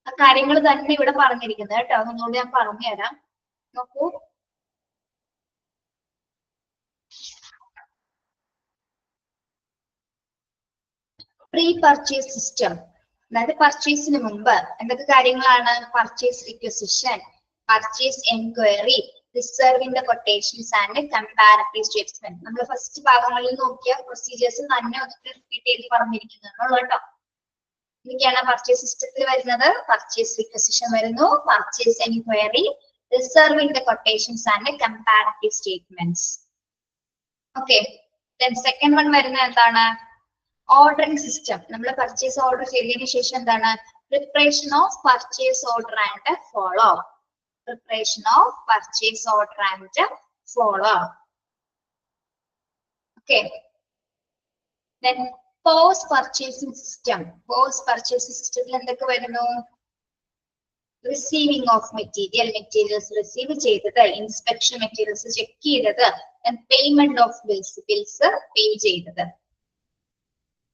ആ കാര്യങ്ങൾ തന്നെ ഇവിടെ പറഞ്ഞിരിക്കുന്നത് കേട്ടോ. ഒന്നുകൂടി ഞാൻ പറഞ്ഞുതരാം, നോക്കൂ. പ്രീ പർച്ചേസ് സിസ്റ്റം, അതായത് പർച്ചേസിന് മുമ്പ് എന്തൊക്കെ കാര്യങ്ങളാണ്? Purchase requisition, purchase enquiry, reserving the quotations and comparative statement. നമ്മൾ ഫസ്റ്റ് ഭാഗങ്ങളിൽ നോക്കിയ പ്രൊസീജിയേഴ്സ് തന്നെ ഒന്ന് റിപ്പീറ്റ് ചെയ്ത് പറഞ്ഞിരിക്കുന്നുള്ളൂ കേട്ടോ. ഇതൊക്കെയാണ് പർച്ചേസ് സിസ്റ്റത്തിൽ വരുന്നത്. പർച്ചേസ് റിക്വസിഷൻ വരുന്നു, purchase enquiry, reserving the quotations and comparative statements. Okay, then second one വരുന്നത് എന്താണ്? Ordering system. നമ്മൾ പർച്ചേസ് ഓർഡർ ചെയ്തതിനു ശേഷം എന്താണ്? Preparation of purchase order and follow. Preparation of purchase order and follow. Okay. Then post purchasing system. Post purchasing system എന്തൊക്കെ വരുന്നു? Receiving of materials receive ചെയ്തത്, inspection materials ചെക്ക് ചെയ്തത്, and payment of bills pay ചെയ്തത്.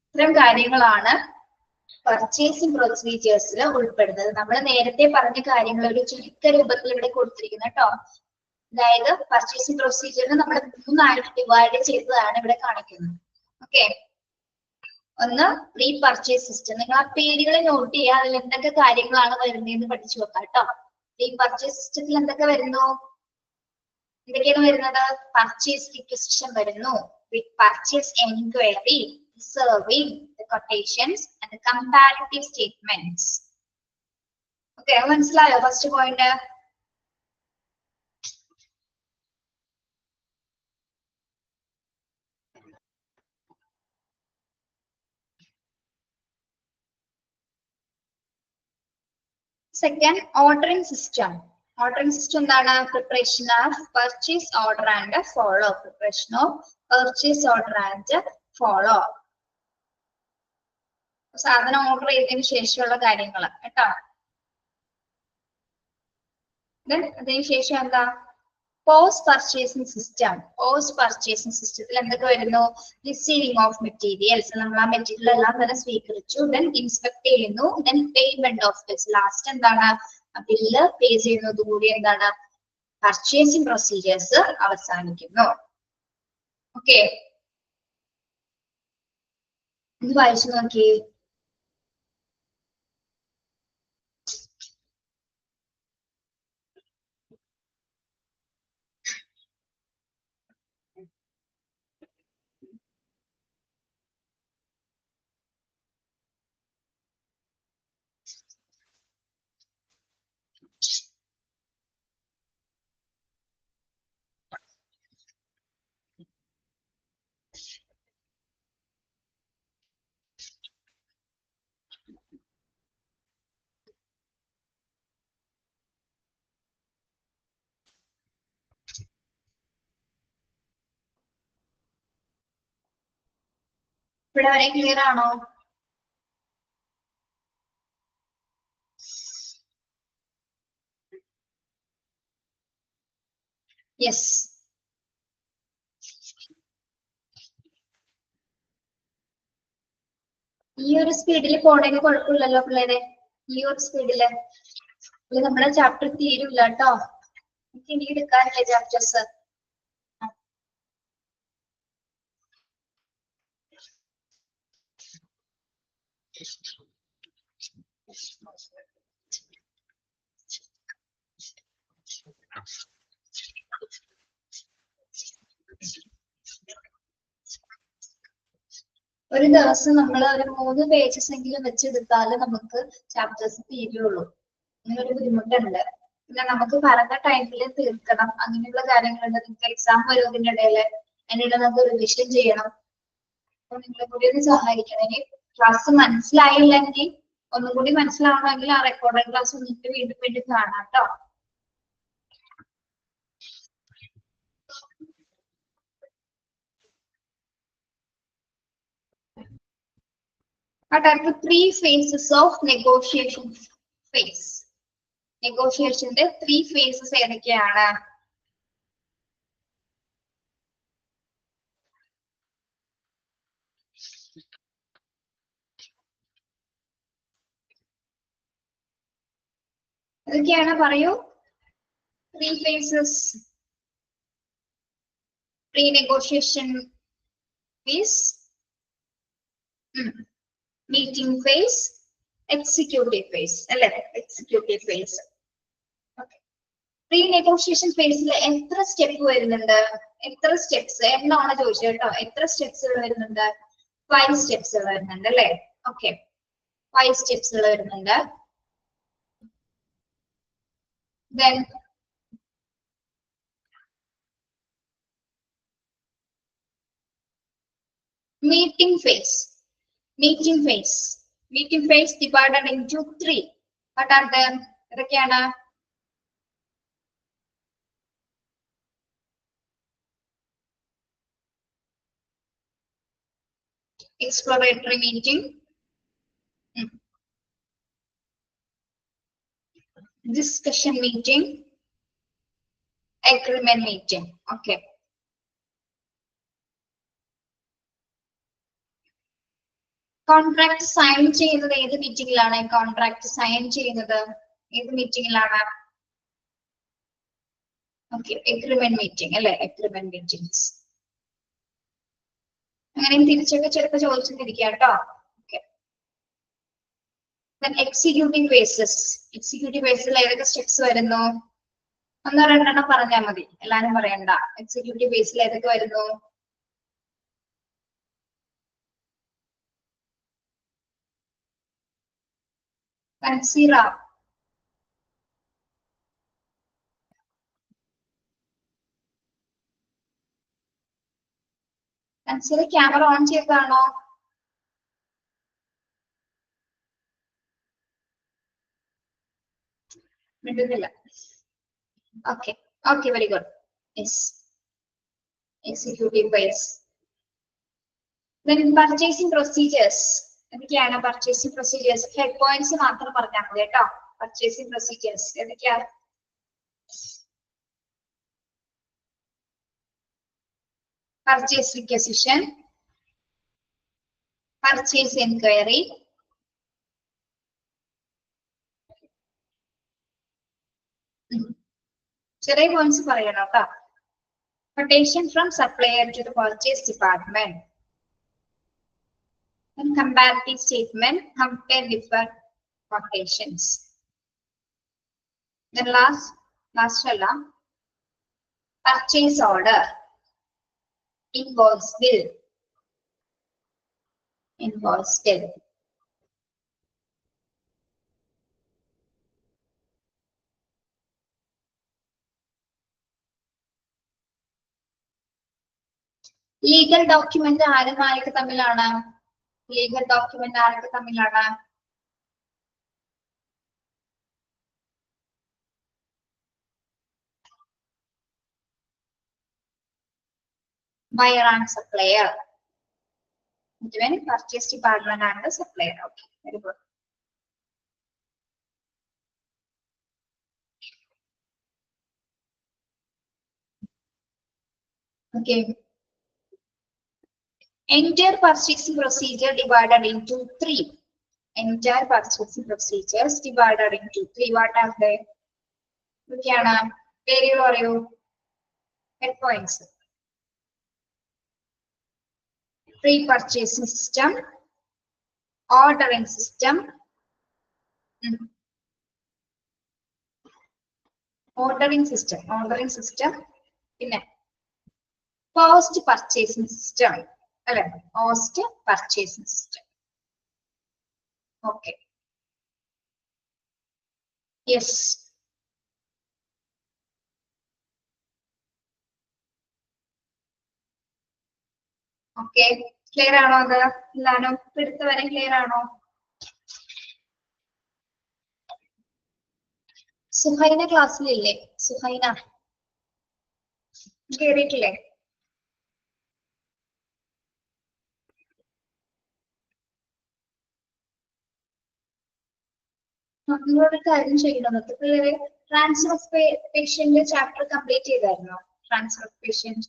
ഇത്തരം കാര്യങ്ങളാണ് പർച്ചേസിംഗ് പ്രൊസീജിയേഴ്സിൽ ഉൾപ്പെടുന്നത്. നമ്മൾ നേരത്തെ പറഞ്ഞ കാര്യങ്ങൾ ഒരു ചുരുക്ക രൂപത്തിൽ ഇവിടെ കൊടുത്തിരിക്കുന്നത് കേട്ടോ. അതായത് പർച്ചേസിംഗ് പ്രൊസീജിയറിന് നമ്മൾ 3 ഡിവൈഡ് ചെയ്തതാണ് ഇവിടെ കാണിക്കുന്നത്. ഓക്കെ, ഒന്ന് പ്രീ പർച്ചേസ് സിസ്റ്റം. നിങ്ങൾ ആ പേരുകൾ നോട്ട് ചെയ്യുക, അതിൽ എന്തൊക്കെ കാര്യങ്ങളാണ് വരുന്നതെന്ന് പഠിച്ചു വെക്കാം കേട്ടോ. പ്രീ പർച്ചേസ് സിസ്റ്റത്തിൽ എന്തൊക്കെ വരുന്നു? എന്തൊക്കെയാണ് വരുന്നത്? പർച്ചേസ് റിക്വസിഷൻ വരുന്നു, purchase enquiry, serving the quotations and the comparative statements. Okay, മനസ്സിലായോ first point? Second, ordering system. Ordering system എന്താണ്? Preparation of purchase order and follow. Preparation of purchase order and follow. സാധനം ഓർഡർ ചെയ്തതിന് ശേഷമുള്ള കാര്യങ്ങൾ കേട്ടോ. അതിന് ശേഷം എന്താ, post purchasing system. Post purchasing സിസ്റ്റത്തിൽ എന്തൊക്കെ വരുന്നു? റിസീവിംഗ് ഓഫ് മെറ്റീരിയൽസ്, നമ്മൾ ആ മെറ്റീരിയൽ എല്ലാം തന്നെ സ്വീകരിച്ചു, ദെൻ ഇൻസ്പെക്ട് ചെയ്യുന്നു, then payment of bills, last എന്താണ്, ബില്ല് പേ ചെയ്യുന്നതോടുകൂടി എന്താണ്, പർച്ചേസിംഗ് പ്രൊസീജിയേഴ്സ് അവസാനിക്കുന്നു. ഓക്കെ, ഇത് വായിച്ചു നോക്കി. ഇവിടെ വരെ ക്ലിയർ ആണോ? യെസ്. ഈ ഒരു സ്പീഡിൽ പോണെങ്കിൽ കുഴപ്പമില്ലല്ലോ പിള്ളേരെ, ഈ ഒരു സ്പീഡില് നമ്മുടെ ചാപ്റ്റർ തീരില്ല കേട്ടോ, ഇനി എടുക്കാനില്ലേ ചാപ്റ്റേഴ്സ്. ഒരു ദിവസം നമ്മൾ ഒരു 3 പേജസ് എങ്കിലും വെച്ചെടുത്താൽ നമുക്ക് ചാപ്റ്റേഴ്സ് തീരുള്ളൂ. അങ്ങനൊരു ബുദ്ധിമുട്ടുണ്ട്. പിന്നെ നമുക്ക് പറഞ്ഞ ടൈമിൽ തീർക്കണം, അങ്ങനെയുള്ള കാര്യങ്ങളുണ്ട്. നിങ്ങൾക്ക് എക്സാം വരും ഇതിനിടയില്, അതിനിടെ നമുക്ക് റിവിഷൻ ചെയ്യണം. അപ്പൊ നിങ്ങളെ കൂടി ഒന്ന് സഹായിക്കണം. ഇനി ക്ലാസ് മനസ്സിലായില്ലെങ്കിൽ ഒന്നും കൂടി മനസ്സിലാവണമെങ്കിൽ ആ റെക്കോർഡഡ് ക്ലാസ് ഒന്നിട്ട് വീണ്ടും വീണ്ടും കാണാം കേട്ടോ. What are the 3 phases of negotiation phase? നെഗോഷിയേഷന്റെ 3 phases ഏതൊക്കെയാണ്? ഏതൊക്കെയാണ് പറയൂ? 3 phases. Pre-negotiation phase, meeting phase, executive phase. അല്ലേ? Executive phase. പ്രീ-നെഗോഷിയേഷൻ ഫേസിൽ എത്ര സ്റ്റെപ്പ് വരുന്നുണ്ട്? എത്ര സ്റ്റെപ്സ് എന്നാണ് ചോദിച്ചത് കേട്ടോ. എത്ര സ്റ്റെപ്സുകൾ വരുന്നുണ്ട്? 5 സ്റ്റെപ്സുകൾ വരുന്നുണ്ട് അല്ലേ? ഓക്കെ, 5 സ്റ്റെപ്സുകൾ വരുന്നുണ്ട്. Then meeting phase. Meeting phase. Meeting phase divided into 3. What are them? ഏതൊക്കെയാണ്? Exploratory meeting, discussion meeting, agreement meeting. Okay. Contract sign ചെയ്യുന്നത് ഏത് മീറ്റിംഗിലാണ്? കോൺട്രാക്ട് സൈൻ ചെയ്യുന്നത് ഏത് മീറ്റിംഗിലാണ്? ഓക്കെ, എഗ്രിമെന്റ് മീറ്റിംഗ് അല്ലെ? Agreement meetings. അങ്ങനെ തിരിച്ചൊക്കെ ചിലപ്പോൾ ചോദിച്ചിരിക്കുക കേട്ടോ. Okay, executive faces. എക്സിക്യൂട്ടീവ് ഫേസിൽ ഏതൊക്കെ സ്റ്റെപ്സ് വരുന്നു? 1-2 എണ്ണം പറഞ്ഞാൽ മതി, എല്ലാരും പറയണ്ട. എക്സിക്യൂട്ടീവ് ഫേസിൽ ഏതൊക്കെ വരുന്നു? കൺസീറ, കൺസീറ ക്യാമറ ഓൺ ചെയ്തതാണോ? മിണ്ടുന്നില്ല. Okay, okay, very good. Yes, executive phase. Then purchasing procedures. എന്തൊക്കെയാണ് പർച്ചേസിംഗ് പ്രൊസീജിയേഴ്സ്? ഹെഡ് പോയിന്റ്സ് മാത്രം പറഞ്ഞാൽ മതി കേട്ടോ. പർച്ചേസിംഗ് പ്രൊസീജിയേഴ്സ് എന്തൊക്കെയാണ്? പർച്ചേസ് റിക്വസിഷൻ, പർച്ചേസ് എൻക്വയറി, ചെറിയ പോയിന്റ്സ് പറയണം കേട്ടോ. quotation from supplier to the purchase department, and comparative statement, compare different quotations. Then last alla purchase order, invoice bill, legal document ആരൊക്കെ തമ്മിലാണ്? ലീഗൽ ഡോക്യുമെന്റ് ആരൊക്കെ തമ്മിലാണ്? Buyer and supplier. Purchase department and supplier. Okay, very good. Okay, entire purchasing procedure divided into 3. Entire purchasing procedures divided into 3. What are they? എന്തൊക്കെയാണ്? പേരുകൾ പറയൂ. Head points. Pre-purchasing system, ordering system, ordering system, പിന്നെ post purchasing system. അല്ലെ, post purchasing system. Okay, yes. Okay, clear ആണോ? അത് എല്ലാരും എടുത്ത് വരെ ക്ലിയർ ആണോ? സുഹൈന ക്ലാസ്സിലില്ലേ? സുഹൈന കേറിയിട്ടില്ലേ? നമ്മളൊരു കാര്യം ചെയ്യണം. പിള്ളേരെ transfer of patient chapter complete ചെയ്തായിരുന്നോ? ട്രാൻസ്ഫർ ഓഫ് പേഷ്യന്റ്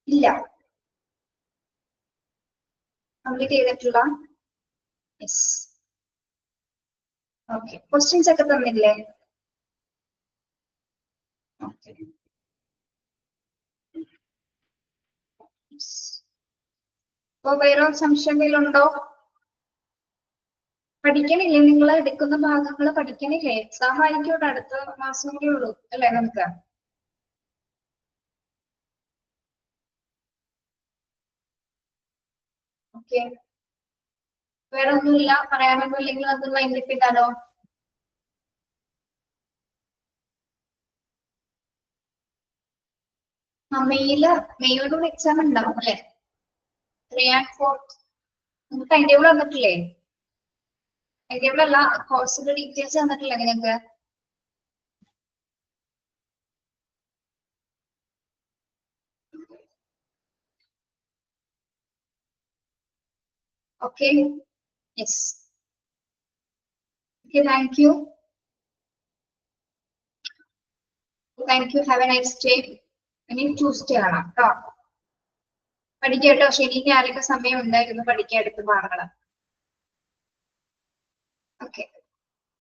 ഇല്ല, കംപ്ലീറ്റ് ചെയ്തിട്ടില്ല. യെസ്. ഓക്കെ, ക്വസ്റ്റ്യൻസ് ഒക്കെ തന്നില്ലേ? ഓക്കെ, അപ്പൊ വേറെ സംശയങ്ങളുണ്ടോ? പഠിക്കണില്ലേ? നിങ്ങൾ എടുക്കുന്ന ഭാഗങ്ങൾ പഠിക്കണില്ലേ? എക്സാം ആയിരിക്കും അടുത്ത മാസം കൂടി ഉള്ളൂ അല്ലെ നമുക്ക്? ഓക്കെ, വേറെ ഒന്നുമില്ല പറയാനൊന്നും ഇല്ലെങ്കിൽ അത് വൈൻഡപ്പ് ചെയ്താലോ? മെയ്യോടുകൂടി എക്സാം ഉണ്ടാവും അല്ലെ? 3 and 4 ടൈം ടേബിൾ വന്നിട്ടില്ലേ? ടൈം ടേബിൾ അല്ല, കോഴ്സിന്റെ ഡീറ്റെയിൽസ് തന്നിട്ടില്ലേ നിങ്ങൾക്ക്? Okay, yes. Okay, thank you. Have A nice day. ഇനി ട്യൂസ്ഡേ ആണ് കേട്ടോ. പഠിക്കാം കേട്ടോ. ശനി ഞായറൊക്കെ സമയം ഉണ്ടായിരുന്നു പഠിക്കാൻ എടുത്ത ഭാഗങ്ങള്.